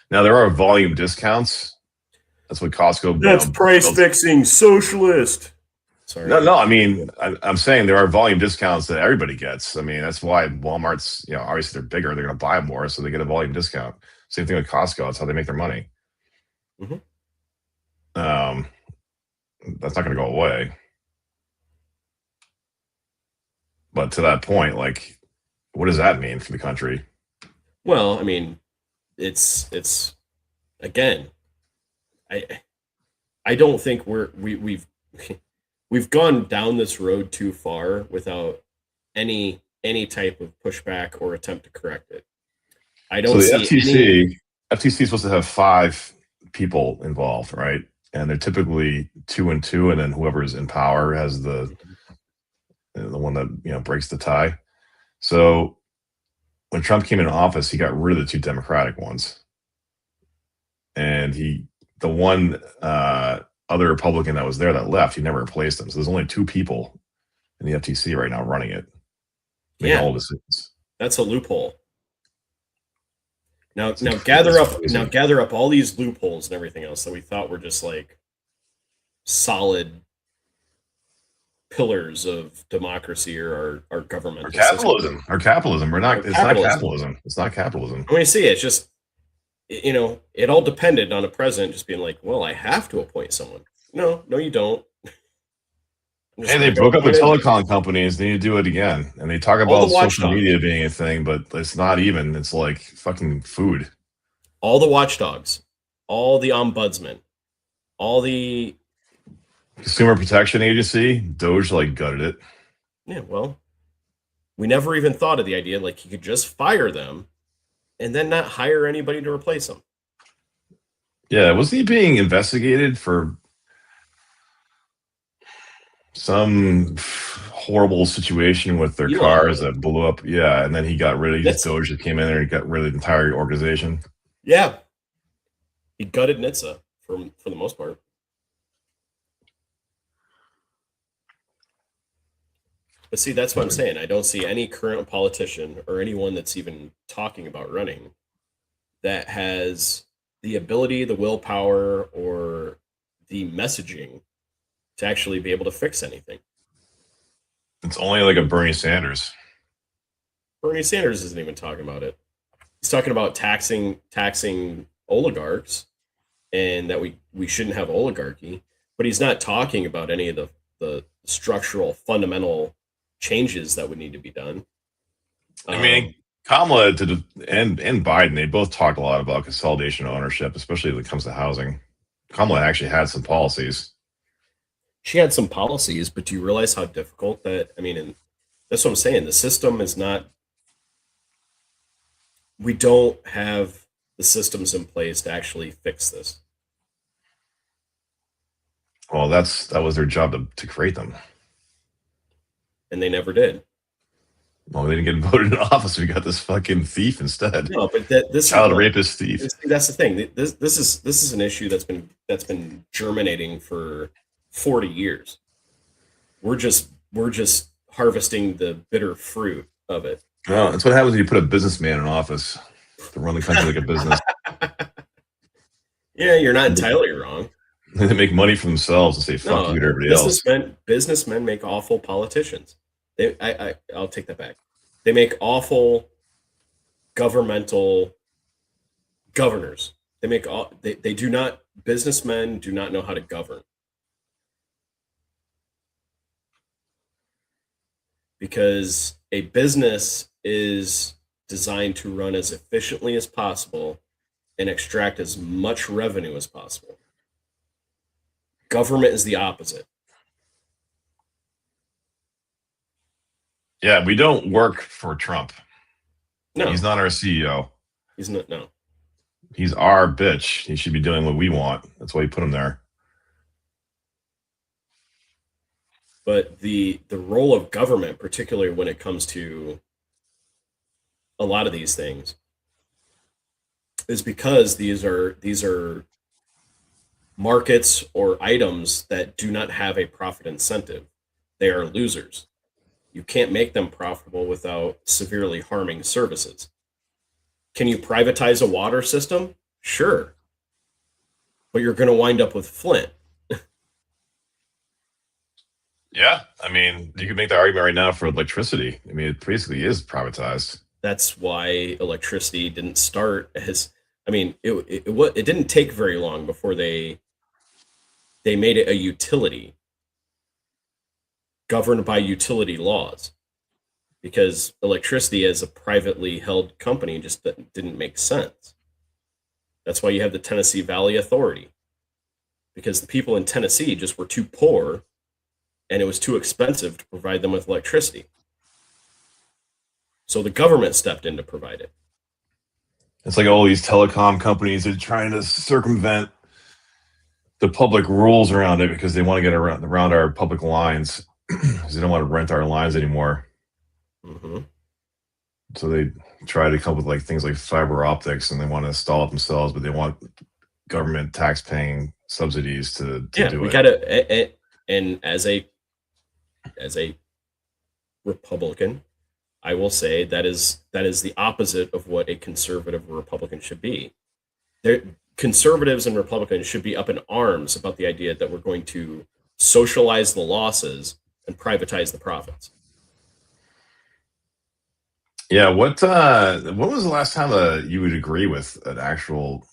S2: Now, there are volume discounts. That's what Costco.
S1: That's price fixing, socialist. Sorry.
S2: No. I mean, I'm saying there are volume discounts that everybody gets. I mean, that's why Walmart's. Obviously they're bigger. They're going to buy more, so they get a volume discount. Same thing with Costco. That's how they make their money.
S1: Mm-hmm.
S2: That's not going to go away. But to that point, like, what does that mean for the country?
S1: Well, I mean, it's again, I don't think we've gone down this road too far without any type of pushback or attempt to correct it. I don't
S2: see
S1: FTC
S2: is supposed to have 5 people involved, right? And they're typically 2 and 2, and then whoever's in power has the one that breaks the tie. So when Trump came into office, he got rid of the 2 Democratic ones, and the one other Republican that was there that left, he never replaced them. So there's only 2 people in the FTC right now running it. All decisions.
S1: That's a loophole. Now gather up all these loopholes and everything else that we thought were just like solid pillars of democracy or our government.
S2: Or capitalism. It's not capitalism. It's not capitalism.
S1: When you see it, it's just, it all depended on a president just being like, well, I have to appoint someone. No, you don't. I'm just
S2: Hey,
S1: going
S2: they
S1: to go
S2: broke up the
S1: point it.
S2: telecom companies. They need to do it again. And they talk
S1: All the
S2: about social
S1: watchdogs,
S2: media being a thing, but it's not even. It's like fucking food.
S1: all the watchdogs, all the ombudsmen, all the
S2: Consumer Protection Agency, Doge like gutted it.
S1: yeah. Well, we never even thought of the idea like you could just fire them and then not hire anybody to replace them.
S2: Yeah, wasn't he being investigated for some horrible situation with their
S1: Elon
S2: cars
S1: was.
S2: that blew up? Yeah, and then he got rid of his
S1: NHTSA.
S2: Doge that came in there and got rid of the entire organization.
S1: Yeah, he gutted NHTSA for the most part. But see, that's what I'm saying. I don't see any current politician or anyone that's even talking about running that has the ability, the willpower, or the messaging to actually be able to fix anything.
S2: It's only like a Bernie Sanders.
S1: Bernie Sanders isn't even talking about it. He's talking about taxing oligarchs and that we shouldn't have oligarchy, but he's not talking about any of the structural fundamental changes that would need to be done.
S2: I mean, Kamala and Biden, they both talk a lot about consolidation of ownership, especially when it comes to housing. Kamala actually had some policies.
S1: She had some policies, but do you realize how difficult that? I mean, and that's what I'm saying. The system is not. We don't have the systems in place to actually fix this.
S2: Well, that was their job to create them.
S1: And they never did.
S2: Well, they didn't get voted in office. We got this fucking thief instead.
S1: No, but this
S2: Child
S1: is
S2: rapist thief.
S1: that's the thing. This is an issue that's been germinating for 40 years. We're just harvesting the bitter fruit of it.
S2: Well, that's what happens when you put a businessman in office to run the country like a business.
S1: Yeah, you're not entirely wrong.
S2: They make money for themselves and say fuck
S1: No,
S2: you to everybody else.
S1: businessmen make awful politicians. I'll take that back. They make awful governmental governors. They do not businessmen do not know how to govern. Because a business is designed to run as efficiently as possible and extract as much revenue as possible. Government is the opposite.
S2: Yeah, we don't work for Trump.
S1: No,
S2: He's not our CEO.
S1: he's not. No,
S2: He's our bitch. He should be doing what we want. That's why we put him there.
S1: but the role of government, particularly when it comes to a lot of these things, is because these are markets or items that do not have a profit incentive. They are losers. You can't make them profitable without severely harming services. Can you privatize a water system? Sure. But you're going to wind up with Flint.
S2: Yeah, I mean, you could make the argument right now for electricity. I mean, it basically is privatized.
S1: That's why electricity didn't start as, I mean, it didn't take very long before they made it a utility governed by utility laws, because electricity as a privately held company just didn't make sense. That's why you have the Tennessee Valley Authority, because the people in Tennessee just were too poor and it was too expensive to provide them with electricity. So the government stepped in to provide it.
S2: It's like all these telecom companies are trying to circumvent the public rules around it because they want to get around our public lines because they don't want to rent our lines anymore.
S1: Mm-hmm.
S2: So they try to come up with like things like fiber optics, and they want to install it themselves, but they want government tax-paying subsidies to do
S1: we
S2: it.
S1: got to, and as a Republican, I will say that is the opposite of what a conservative or Republican should be. Conservatives and Republicans should be up in arms about the idea that we're going to socialize the losses and privatize the profits.
S2: Yeah, when was the last time you would agree with an actual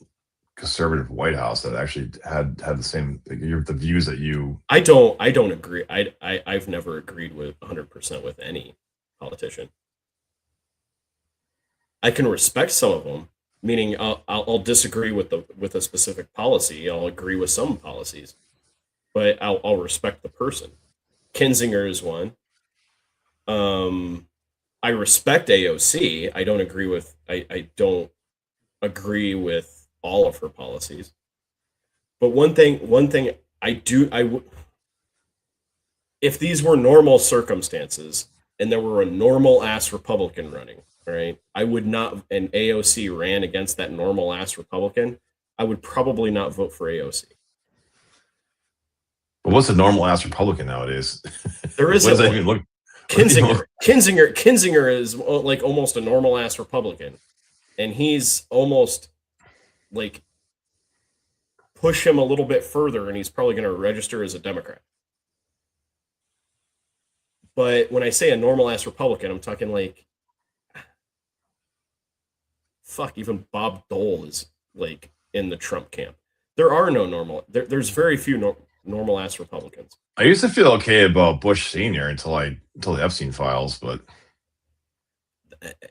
S2: conservative White House that actually had the same the views that you.
S1: I don't agree. I've never agreed with 100% with any politician. I can respect some of them, meaning I'll disagree with a specific policy. I'll agree with some policies, but I'll respect the person. Kinzinger is one. I respect AOC. I don't agree with I don't agree with all of her policies. But one thing if these were normal circumstances and there were a normal ass Republican running, right? I would not, and AOC ran against that normal ass Republican, I would probably not vote for AOC.
S2: But what's a normal ass Republican nowadays?
S1: There isn't.
S2: What does that even look?
S1: Kinzinger is like almost a normal ass Republican, and he's almost like push him a little bit further, and he's probably going to register as a Democrat. But when I say a normal ass Republican, I'm talking like, fuck, even Bob Dole is like in the Trump camp. There are no normal. There's very few normal ass Republicans.
S2: I used to feel okay about Bush Senior until the Epstein files, but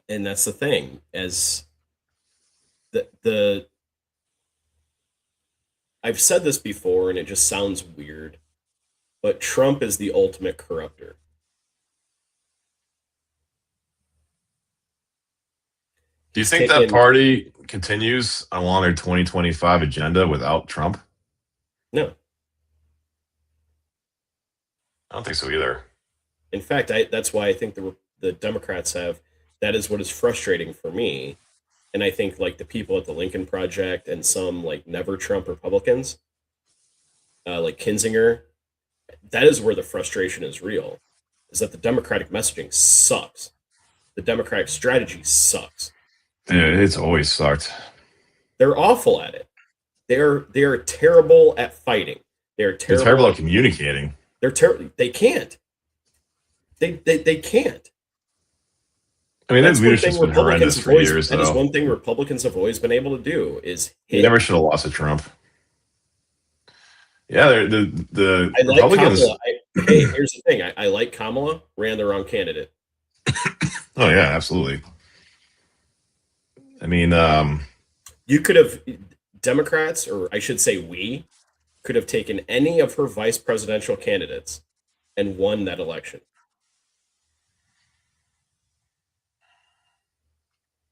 S1: and that's the thing, as I've said this before, and it just sounds weird, but Trump is the ultimate corrupter.
S2: Do you think that party continues along their 2025 agenda without Trump?
S1: No.
S2: I don't think so either.
S1: In fact, that's why I think the Democrats have, that is what is frustrating for me. And I think like the people at the Lincoln Project and some like never Trump Republicans, like Kinzinger, that is where the frustration is real, is that the Democratic messaging sucks. The Democratic strategy sucks.
S2: Dude, it's always sucked.
S1: They're awful at it. They are terrible at fighting. They're terrible
S2: at communicating.
S1: They're terrible. They can't. They can't.
S2: I mean, that leadership's been horrendous for years.
S1: That is one thing Republicans have always been able to do is hit.
S2: They never should have lost to Trump. Yeah, the
S1: I like
S2: Republicans.
S1: Kamala. Hey, here's the thing. I like Kamala. Ran the wrong candidate.
S2: Oh yeah, absolutely. I mean,
S1: you could have Democrats, or I should say, we could have taken any of her vice presidential candidates and won that election.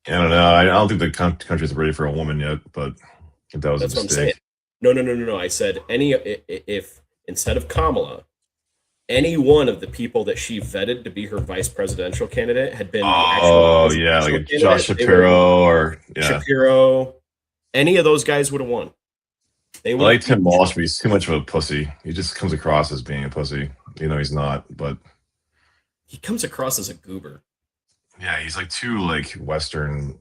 S2: I don't know. I don't think the country's ready for a woman yet, but I think that was a mistake. What I'm saying.
S1: No. I said if instead of Kamala, any one of the people that she vetted to be her vice presidential candidate had been
S2: like a Josh Shapiro or
S1: Shapiro, any of those guys would have won.
S2: I like Tim Walsh, but he's too much of a pussy. He just comes across as being a pussy. You know, he's not, but
S1: he comes across as a goober.
S2: Yeah, he's like too like Midwestern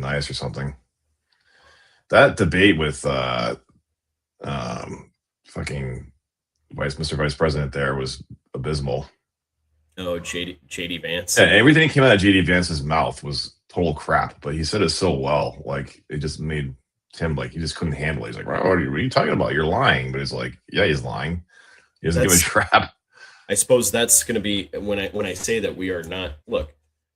S2: nice or something. That debate with fucking Mr. Vice President there was abysmal.
S1: Oh, JD Vance.
S2: Yeah, everything that came out of JD Vance's mouth was total crap, but he said it so well. Like it just made Tim like he just couldn't handle it. He's like, what are you talking about? You're lying. But he's like, yeah, he's lying. He doesn't give a crap.
S1: I suppose that's gonna be when I say that we are not. Look,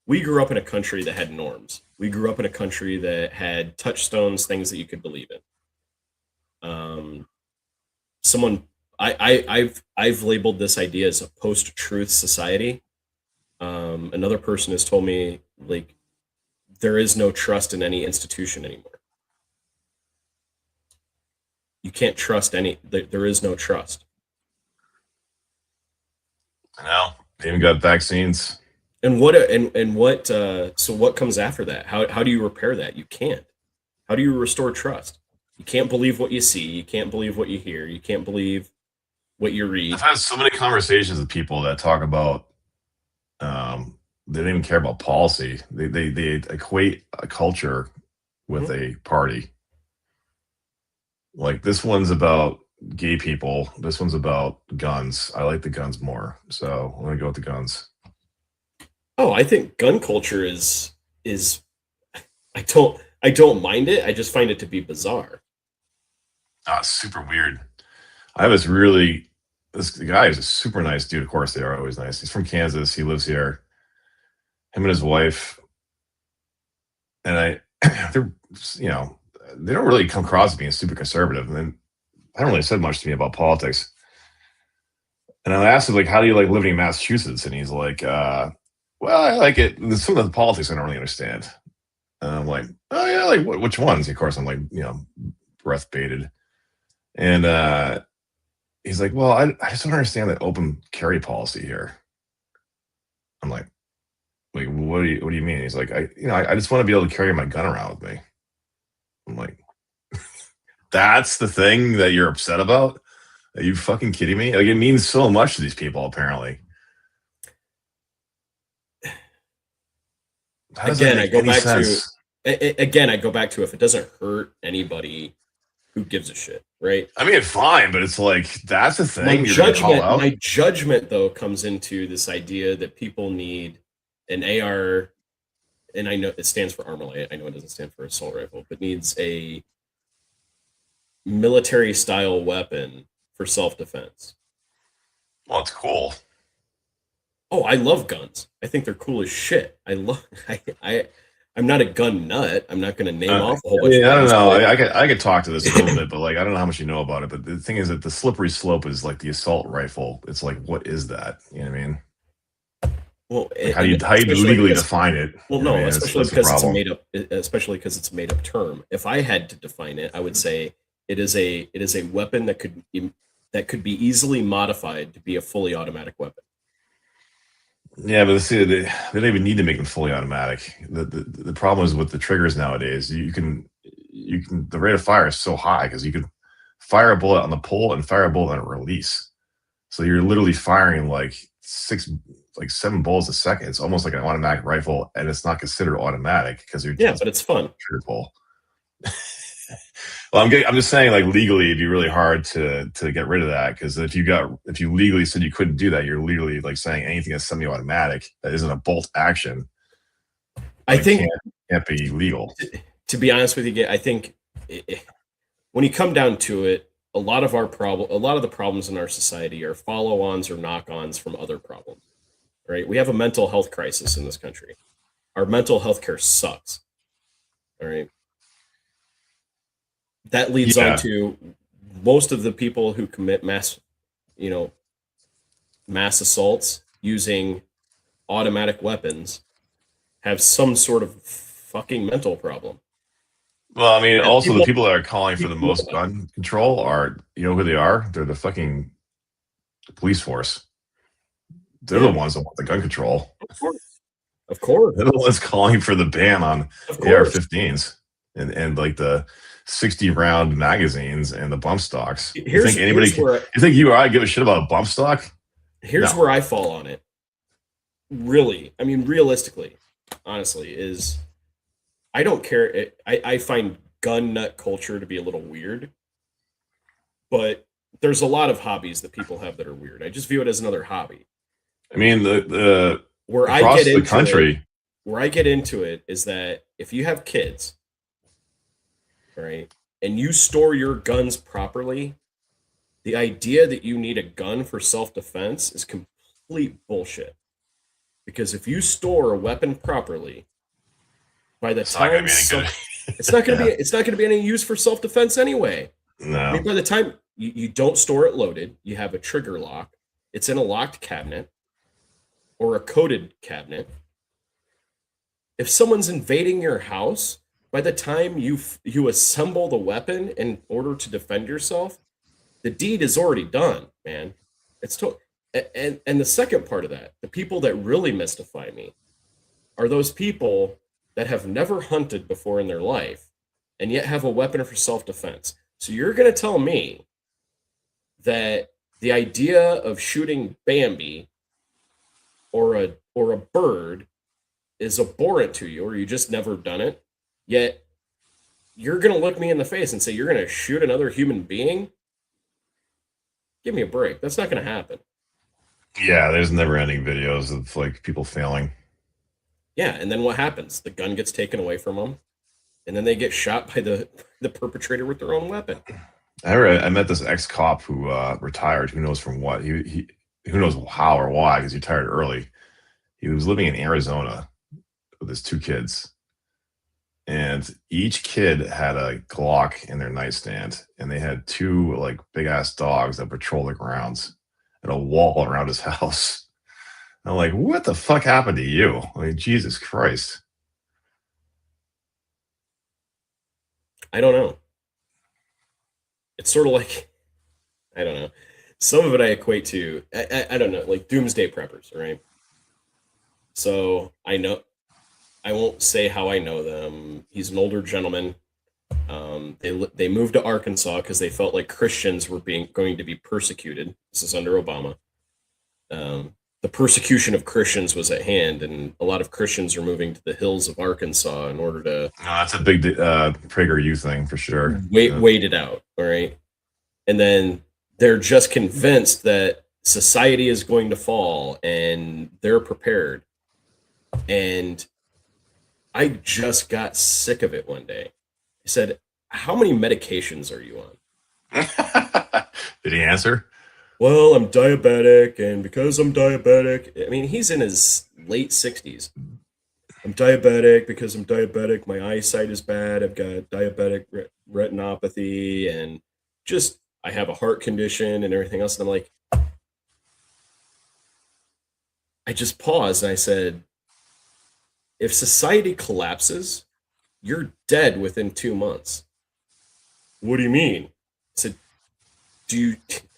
S1: we grew up in a country that had norms. We grew up in a country that had touchstones, things that you could believe in. I've labeled this idea as a post-truth society. Another person has told me like there is no trust in any institution anymore. You can't trust there is no trust.
S2: I know. They even got vaccines.
S1: And so what comes after that? How do you repair that? You can't. How do you restore trust? You can't believe what you see. You can't believe what you hear. You can't believe what you read.
S2: I've had so many conversations with people that talk about they don't even care about policy. They equate a culture with a party. Like this one's about gay people. This one's about guns. I like the guns more. So I'm gonna go with the guns.
S1: Oh, I think gun culture is I don't mind it. I just find it to be bizarre.
S2: Super weird. I have this guy is a super nice dude. Of course, they are always nice. He's from Kansas. He lives here. Him and his wife, and they're, you know, they don't really come across as being super conservative. And then I don't really said much to me about politics. And I asked him like, "How do you like living in Massachusetts?" And he's like, "Well, I like it. There's some of the politics I don't really understand." And I'm like, "Oh yeah, like which ones?" Of course, I'm like, breath baited. And he's like, "Well, I just don't understand the open carry policy here." I'm like, "Wait, what do you mean?" He's like, I just want to be able to carry my gun around with me." I'm like, "That's the thing that you're upset about? Are you fucking kidding me?" Like, it means so much to these people, apparently. How does that
S1: Again, I
S2: make
S1: go
S2: any
S1: back to
S2: sense?
S1: again, I go back to, if it doesn't hurt anybody, who gives a shit, right?
S2: I mean, fine, but it's like that's the
S1: My
S2: thing you're gonna call
S1: judgment,
S2: out.
S1: my judgment though comes into this idea that people need an AR, and I know it stands for Armalite. I know it doesn't stand for assault rifle, but needs a military style weapon for self defense.
S2: Well, it's cool.
S1: Oh, I love guns. I think they're cool as shit. I love. I'm not a gun nut. I'm not going to name off a whole
S2: I
S1: bunch
S2: mean,
S1: of
S2: I don't
S1: guns,
S2: know.
S1: but
S2: I could talk to this a little bit, but like I don't know how much you know about it. But the thing is that the slippery slope is like the assault rifle. It's like, what is that? You know what I mean?
S1: well,
S2: Like
S1: and
S2: how you
S1: especially
S2: legally
S1: because,
S2: define it?
S1: well,
S2: You know what I
S1: no,
S2: mean?
S1: especially
S2: That's the
S1: because it's a
S2: problem.
S1: made up, especially because it's a made up term. If I had to define it, I would say it is a weapon that could be easily modified to be a fully automatic weapon.
S2: Yeah, but see, they don't even need to make them fully automatic. The problem is with the triggers nowadays. You can the rate of fire is so high because you can fire a bullet on the pull and fire a bullet on a release. So you're literally firing like 7 bullets a second. It's almost like an automatic rifle, and it's not considered automatic because you're
S1: Yeah,
S2: just
S1: but it's fun.
S2: trigger pull. Well, I'm just saying, like legally, it'd be really hard to get rid of that because if you legally said you couldn't do that, you're legally like saying anything that's semi-automatic that isn't a bolt action
S1: I
S2: like
S1: think,
S2: can't be legal.
S1: to be honest with you, I think when you come down to it, a lot of the problems in our society are follow-ons or knock-ons from other problems. Right? We have a mental health crisis in this country. Our mental health care sucks. All right. That leads on
S2: Yeah,
S1: to most of the people who commit you know, mass assaults using automatic weapons have some sort of fucking mental problem.
S2: well, I mean,
S1: And
S2: also the people that are calling for the
S1: people know
S2: most
S1: about it.
S2: gun control are, you know who they are? They're the fucking police force. They're the
S1: Yeah,
S2: ones that want the gun control.
S1: of course. Of course.
S2: They're the ones calling for the ban on
S1: Of course.
S2: AR-15s and like the 60 round magazines and the bump stocks.
S1: Here's where
S2: You think you or I give a shit about a bump stock?
S1: here's
S2: No.
S1: where I fall on it. Really, I mean, realistically, honestly, is I don't care. I find gun nut culture to be a little weird, but there's a lot of hobbies that people have that are weird. I just view it as another hobby.
S2: I mean, the
S1: Where I get
S2: across the
S1: into it,
S2: country,
S1: where I get into it is that if you have kids, right, and you store your guns properly, the idea that you need a gun for self-defense is complete bullshit. Because if you store a weapon properly, by the
S2: it's not going
S1: time
S2: to be any good. Yeah.
S1: it's not gonna be any use for self-defense anyway. I
S2: No.
S1: mean, by the time you don't store it loaded, you have a trigger lock, it's in a locked cabinet or a coded cabinet. If someone's invading your house, by the time you assemble the weapon in order to defend yourself, the deed is already done, man. It's to and the second part of that, the people that really mystify me are those people that have never hunted before in their life and yet have a weapon for self-defense. So you're going to tell me that the idea of shooting Bambi or a bird is abhorrent to you, or you just never done it, yet you're going to look me in the face and say you're going to shoot another human being? Give me a break. That's not going to happen.
S2: Yeah, there's never ending videos of like people failing.
S1: Yeah, and then what happens? The gun gets taken away from them, and then they get shot by the perpetrator with their own weapon.
S2: I met this ex-cop who retired. Who knows from what? Who knows how or why? Because he retired early. He was living in Arizona with his 2 kids, and each kid had a Glock in their nightstand, and they had 2 like big ass dogs that patrol the grounds and a wall around his house. And I'm like, what the fuck happened to you? I mean, Jesus Christ.
S1: I don't know. It's sort of like, I don't know. Some of it I equate to, I don't know, like doomsday preppers, right? So I know, I won't say how I know them. He's an older gentleman. They moved to Arkansas because they felt like Christians were being going to be persecuted. This is under Obama. The persecution of Christians was at hand, and a lot of Christians are moving to the hills of Arkansas in order to
S2: No, that's a big PragerU thing for sure.
S1: wait it out. All right, and then they're just convinced that society is going to fall, and they're prepared. And I just got sick of it one day. He said, "How many medications are you on?"
S2: Did he answer?
S1: Well, I'm diabetic, and because I'm diabetic, I mean, he's in his late 60s. I'm diabetic because I'm diabetic. My eyesight is bad. I've got diabetic retinopathy, and just I have a heart condition and everything else. And I'm like, I just paused and I said, if society collapses, you're dead within 2 months. What do you mean? I said, do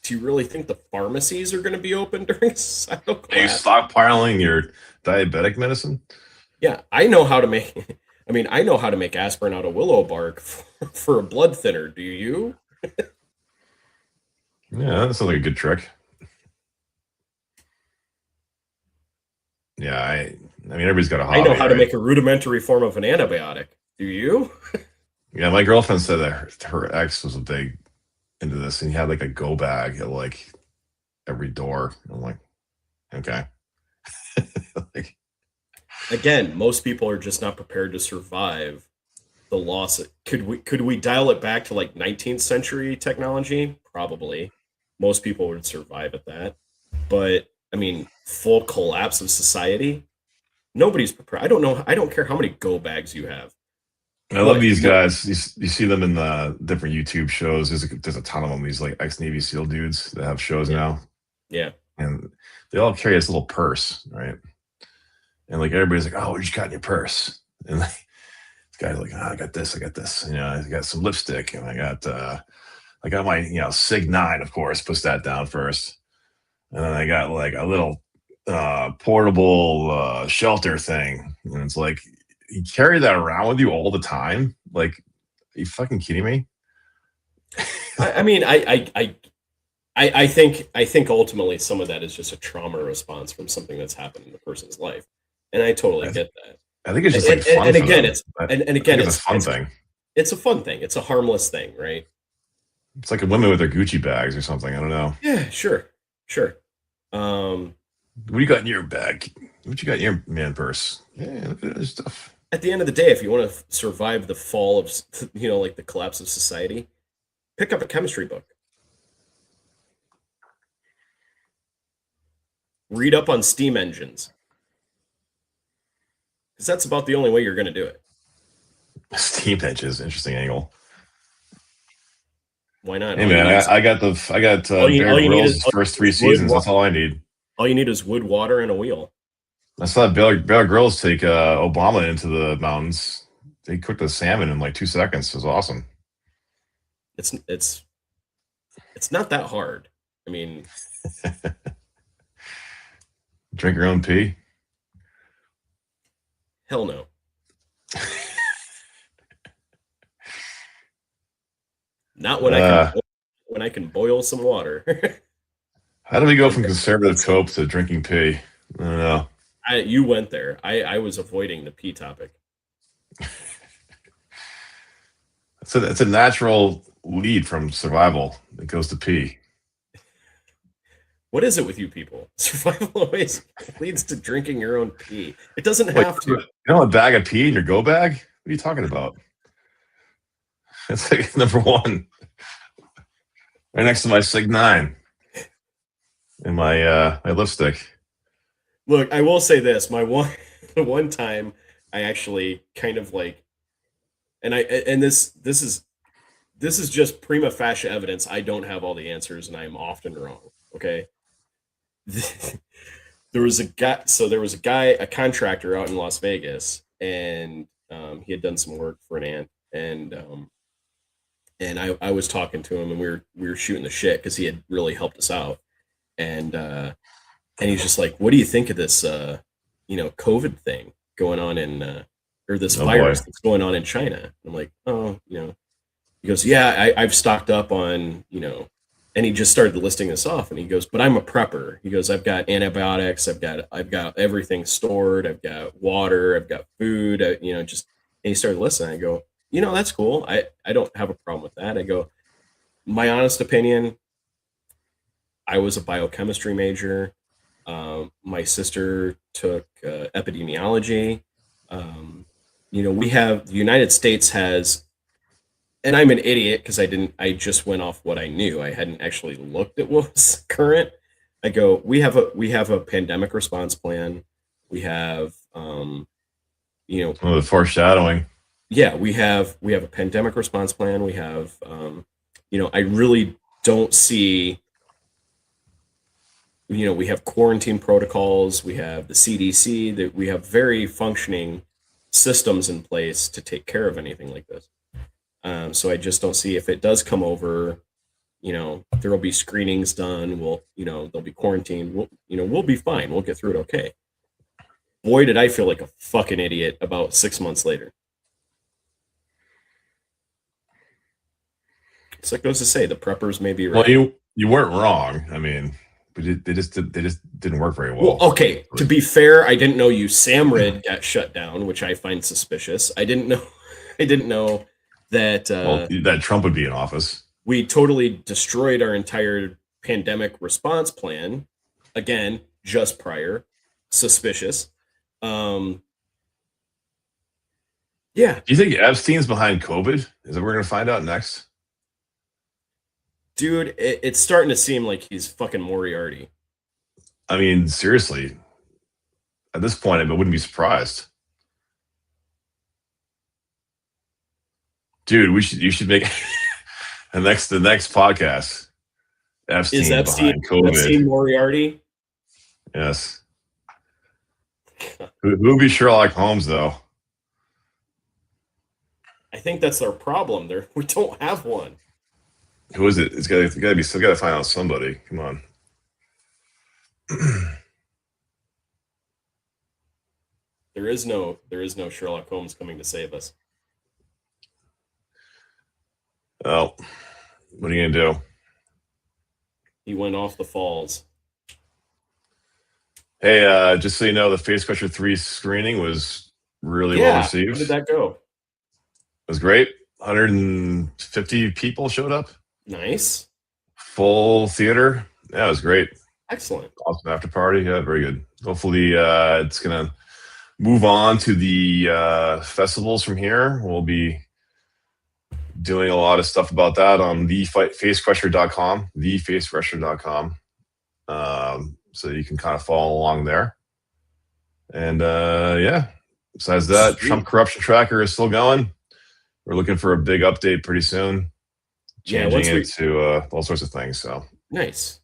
S1: you really think the pharmacies are going to be open during societal
S2: Are you
S1: collapse?
S2: stockpiling your diabetic medicine?
S1: Yeah, I know how to make. I mean, I know how to make aspirin out of willow bark for a blood thinner. Do you?
S2: Yeah, that sounds like a good trick. Yeah, I mean, everybody's got a
S1: I know
S2: hobby,
S1: how to
S2: right?
S1: make a rudimentary form of an antibiotic. Do you?
S2: Yeah, my girlfriend said that her ex was a big into this, and he had like a go bag at like every door. I'm like, okay. Like,
S1: Again, most people are just not prepared to survive the loss. Could we dial it back to like 19th century technology? Probably. Most people would survive at that. But I mean, full collapse of society, nobody's prepared. I don't know. I don't care how many go bags you have.
S2: I love
S1: What
S2: these
S1: you
S2: guys. You see them in the different YouTube shows. There's a ton of them. These like ex Navy SEAL dudes that have shows
S1: Yeah,
S2: now,
S1: yeah.
S2: and they all carry this little purse, right? And like everybody's like, "Oh, what you got in your purse?" And like, this guy's like, "Oh, I got this. I got this. You know, I got some lipstick, and I got my Sig 9, of course. Puts that down first, and then I got like a little portable shelter thing, and it's like you carry that around with you all the time. Like, are you fucking kidding me?
S1: I mean, I think ultimately some of that is just a trauma response from something that's happened in the person's life, and I totally
S2: I,
S1: get that.
S2: I think it's just
S1: And,
S2: like
S1: and,
S2: fun
S1: and
S2: for
S1: again,
S2: them.
S1: it's
S2: I
S1: and
S2: think
S1: again,
S2: it's a fun thing.
S1: it's a fun thing. It's a harmless thing, right?
S2: It's like a women with their Gucci bags or something. I don't know.
S1: Yeah, sure, sure. Um,
S2: What do you got in your bag? What you got in your man purse? Yeah, look at this stuff.
S1: at the end of the day, if you want to survive the fall of, like the collapse of society, pick up a chemistry book, read up on steam engines, because that's about the only way you're going to do it.
S2: Steam edges, interesting angle.
S1: Why not?
S2: Hey man, I got Bear
S1: All you need
S2: Grylls' first 3 seasons. That's all I need.
S1: all you need is wood, water, and a wheel.
S2: I saw Bear Grylls take Obama into the mountains. They cooked the salmon in like 2 seconds. It was awesome.
S1: It's not that hard. I mean,
S2: Drink your own pee.
S1: hell no. Not when I can boil some water.
S2: How do we go from conservative cope to drinking pee? I don't know.
S1: You went there. I was avoiding the pee topic.
S2: It's a natural lead from survival. It goes to pee.
S1: What is it with you people? Survival always leads to drinking your own pee. It doesn't
S2: Wait,
S1: have to.
S2: you know a bag of pee in your go bag? What are you talking about? It's like number one. Right next to my Sig 9 and my lipstick.
S1: Look, I will say this: one time, I actually kind of like, and this is just prima facie evidence. I don't have all the answers, and I am often wrong. Okay, there was a guy, a contractor out in Las Vegas, and he had done some work for an aunt, and I was talking to him, and we were shooting the shit because he had really helped us out, and he's just like, "What do you think of this, COVID thing going on or this
S2: Oh boy.
S1: virus that's going on in China?" And I'm like, "Oh, He goes, "Yeah, I've stocked up on, and he just started listing this off, and he goes, "But I'm a prepper." He goes, "I've got antibiotics, I've got everything stored, I've got water, I've got food, just." And he started listening. I go, "That's cool. I don't have a problem with that." I go, "My honest opinion, I was a biochemistry major. My sister took epidemiology. The United States has, and I'm an idiot because I just went off what I knew. I hadn't actually looked at what was current. I go, we have a pandemic response plan. We have,
S2: Oh, the foreshadowing.
S1: yeah, we have a pandemic response plan. We have, I really don't see, we have quarantine protocols. We have the CDC. That we have very functioning systems in place to take care of anything like this. So I just don't see, if it does come over, there will be screenings done. There'll be quarantine. We'll be fine. We'll get through it okay. Boy, did I feel like a fucking idiot about 6 months later. So it goes to say the preppers may be right.
S2: Well, you weren't wrong. I mean, but they just didn't work very well.
S1: Well, okay. To be fair, I didn't know USAMRIID got shut down, which I find suspicious. I didn't know. I didn't know that
S2: that Trump would be in office.
S1: We totally destroyed our entire pandemic response plan. Again, just prior. Suspicious. Yeah.
S2: Do you think Epstein's behind COVID? Is that what we're going to find out next?
S1: Dude, it's starting to seem like he's fucking Moriarty.
S2: I mean, seriously. At this point, I wouldn't be surprised. Dude, you should make the next podcast.
S1: Is
S2: behind COVID.
S1: Epstein Moriarty?
S2: Yes. Who would be Sherlock Holmes, though?
S1: I think that's our problem. We don't have one.
S2: Who is it? It's got to be. Still got to find out somebody. Come on.
S1: There is no Sherlock Holmes coming to save us.
S2: Oh, what are you gonna do?
S1: He went off the falls.
S2: Hey, just so you know, the Facecrusher 3 screening was really well received.
S1: How did that go?
S2: It was great. 150 people showed up.
S1: Nice.
S2: Full theater. Yeah, it was great.
S1: Excellent.
S2: Awesome after party. Yeah, very good. Hopefully, it's gonna move on to the festivals from here. We'll be doing a lot of stuff about that on Facecrusher.com, Facecrusher.com. So you can kind of follow along there. And yeah, besides that,
S1: Sweet.
S2: Trump corruption tracker is still going. We're looking for a big update pretty soon, changing it to all sorts of things. So
S1: nice.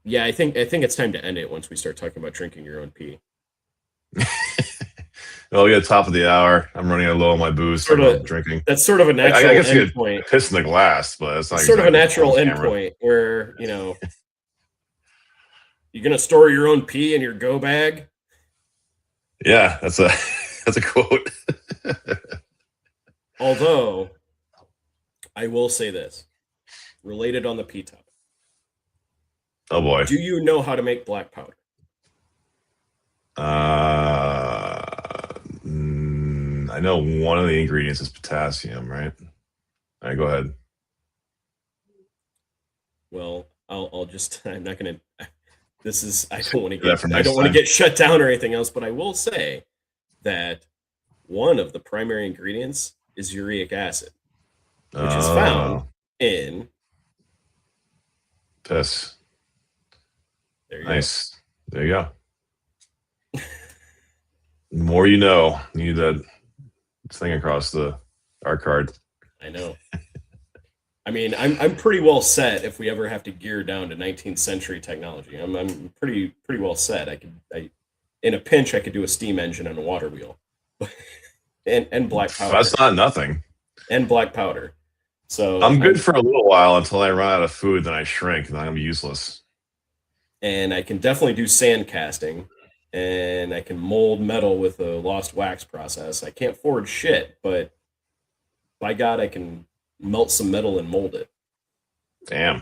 S1: Yeah, I think it's time to end it once we start talking about drinking your own pee.
S2: Well, we got top of the hour. I'm running low on my booze. Drinking.
S1: That's sort of a natural endpoint.
S2: Piss in the glass, but it's not
S1: sort of a natural endpoint where you're gonna store your own pee in your go bag.
S2: Yeah, that's a quote.
S1: Although, I will say this, related on the pee topic.
S2: Oh boy!
S1: Do you know how to make black powder?
S2: I know one of the ingredients is potassium, right? All right, go ahead.
S1: Well, I'll just. I'm not gonna. This is. I don't want to get shut down or anything else, but I will say that one of the primary ingredients is uric acid, which is found in
S2: Piss.
S1: There you
S2: Nice. There you go. The more you know. You need that thing across the art card.
S1: go. I know. I mean, I'm pretty well set if we ever have to gear down to 19th century technology. I'm pretty well set. In a pinch I could do a steam engine and a water wheel. and black powder.
S2: That's not nothing.
S1: And black powder. So
S2: I'm good for a little while until I run out of food, then I shrink, and then I'm useless.
S1: And I can definitely do sand casting, and I can mold metal with a lost wax process. I can't forge shit, but by God, I can melt some metal and mold it.
S2: Damn.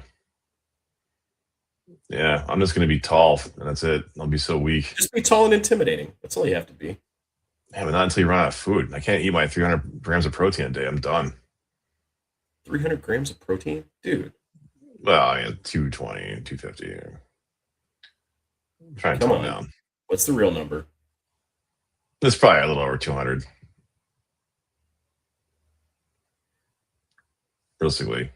S2: Yeah, I'm just gonna be tall, and that's it. I'll be so weak.
S1: Just be tall and intimidating. That's all you have to be.
S2: Yeah, but not until you run out of food. I can't eat my 300 grams of protein a day. I'm done.
S1: 300 grams of protein? Dude.
S2: Well, yeah, 220, 250. I'm trying to
S1: Come
S2: tone
S1: on.
S2: down.
S1: What's the real number?
S2: It's probably a little over 200. Realistically.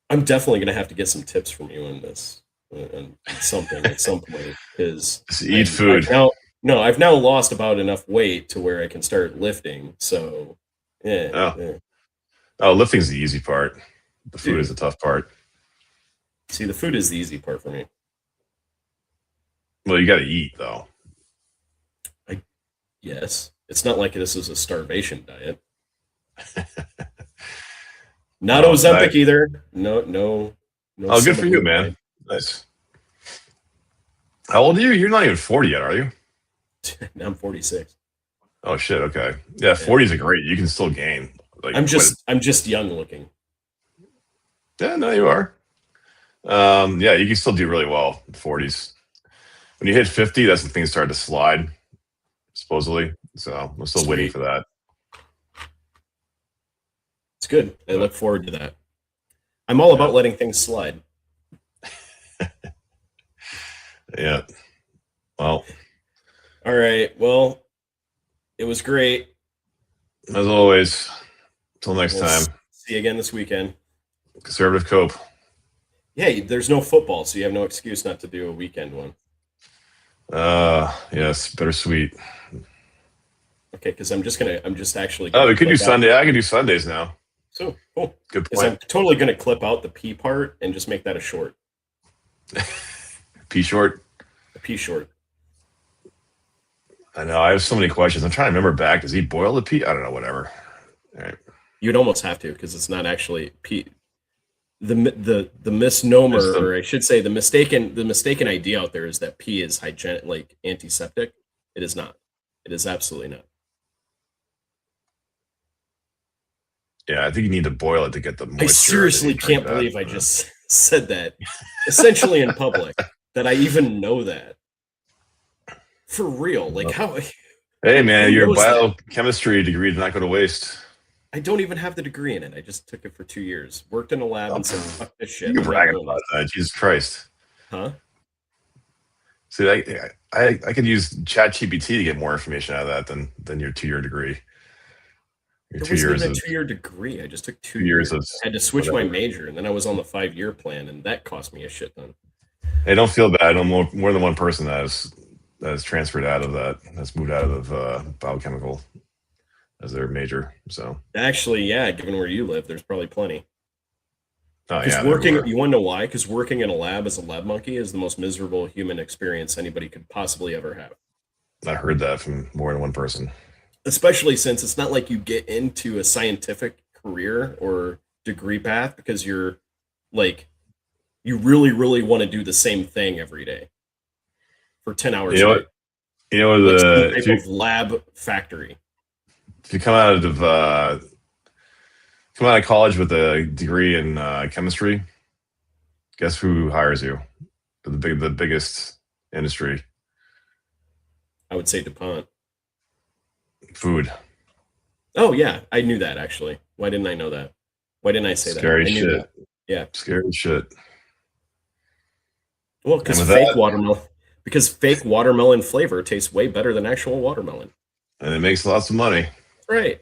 S1: I'm definitely going to have to get some tips from you on this. And something at some point. Because
S2: Just eat food.
S1: I've now lost about enough weight to where I can start lifting. So, yeah.
S2: Oh.
S1: Yeah.
S2: Oh, lifting's the easy part. The food
S1: Dude.
S2: is the tough part.
S1: See, the food is the easy part for me.
S2: Well, you got to eat, though.
S1: Yes. It's not like this is a starvation diet. Not Ozempic either. No.
S2: Oh, good for you, man. Nice. How old are you? You're not even 40 yet, are you?
S1: Now I'm 46.
S2: Oh shit. Okay. Yeah, 40s are great. You can still gain. Like,
S1: I'm just young looking.
S2: Yeah, no, you are. Yeah, you can still do really well in the 40s. When you hit 50, that's when things start to slide, supposedly. So I'm still waiting for that.
S1: It's good. I look forward to that. I'm all about letting things slide.
S2: Yeah. Well.
S1: All right. Well, it was great.
S2: As always. Until next time.
S1: See you again this weekend.
S2: Conservative Cope.
S1: Yeah, there's no football, so you have no excuse not to do a weekend one.
S2: Yes, bittersweet.
S1: Okay, because I'm just actually.
S2: Oh, we could do Sunday. I can do Sundays now.
S1: So cool.
S2: Good point.
S1: I'm totally gonna clip out the P part and just make that a short.
S2: P short.
S1: A P short.
S2: I know. I have so many questions. I'm trying to remember back. Does he boil the pea? I don't know. Whatever. All right.
S1: You'd almost have to because it's not actually pea. The misnomer, or I should say, the mistaken idea out there is that pee is hygienic, like antiseptic. It is not. It is absolutely not.
S2: Yeah, I think you need to boil it to get the moisture.
S1: I seriously can't believe I just said that, essentially in public, that I even know that. For real, like how?
S2: Hey man, your biochemistry degree did not go to waste.
S1: I don't even have the degree in it. I just took it for 2 years. Worked in a lab and said, "Fuck this shit."
S2: You brag about that, Jesus Christ.
S1: Huh?
S2: See, I could use ChatGPT to get more information out of that than your 2-year degree.
S1: It wasn't even a 2-year degree. I just took 2 years. I had to switch my major, and then I was on the 5-year plan, and that cost me a shit ton.
S2: Hey, don't feel bad. I know more than one person that has transferred out of that, that's moved out of biochemical as their major. So
S1: actually, yeah, given where you live, there's probably plenty.
S2: Oh yeah,
S1: you want to know why? Because working in a lab as a lab monkey is the most miserable human experience anybody could possibly ever have.
S2: I heard that from more than one person.
S1: Especially since it's not like you get into a scientific career or degree path because you're like, you really, really want to do the same thing every day for 10 hours.
S2: You know the
S1: type of lab factory.
S2: If you come out of college with a degree in chemistry, guess who hires you? The biggest industry.
S1: I would say DuPont.
S2: Food.
S1: Oh yeah, I knew that actually. Why didn't I know that? Why didn't I say that?
S2: Scary
S1: I knew
S2: shit.
S1: That. Yeah.
S2: Scary shit.
S1: Well, because fake watermelon flavor tastes way better than actual watermelon.
S2: And it makes lots of money.
S1: Right.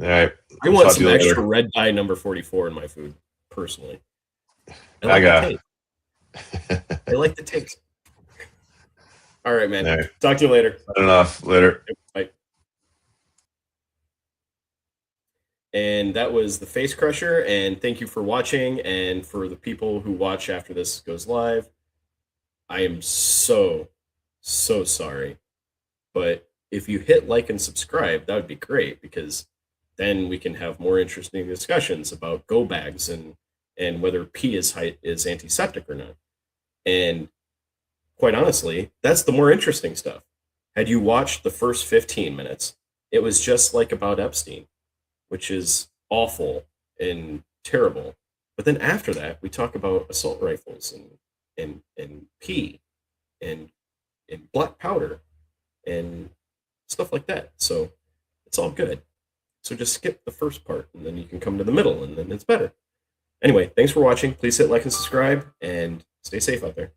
S2: All right.
S1: I want some extra red dye number 44 in my food. personally. I
S2: I
S1: like the
S2: got.
S1: taste. I like the taste. All right, man.
S2: All right.
S1: Talk to you later.
S2: Enough. Later.
S1: Bye. And that was the Facecrusher. And thank you for watching. And for the people who watch after this goes live, I am so sorry. But if you hit like and subscribe, that would be great, because then we can have more interesting discussions about go bags and whether pee is antiseptic or not. And quite honestly, that's the more interesting stuff. Had you watched the first 15 minutes, it was just like about Epstein, which is awful and terrible. But then after that, we talk about assault rifles and pee and black powder and stuff like that. So it's all good. So just skip the first part, and then you can come to the middle, and then it's better. Anyway, thanks for watching. Please hit like and subscribe, and stay safe out there.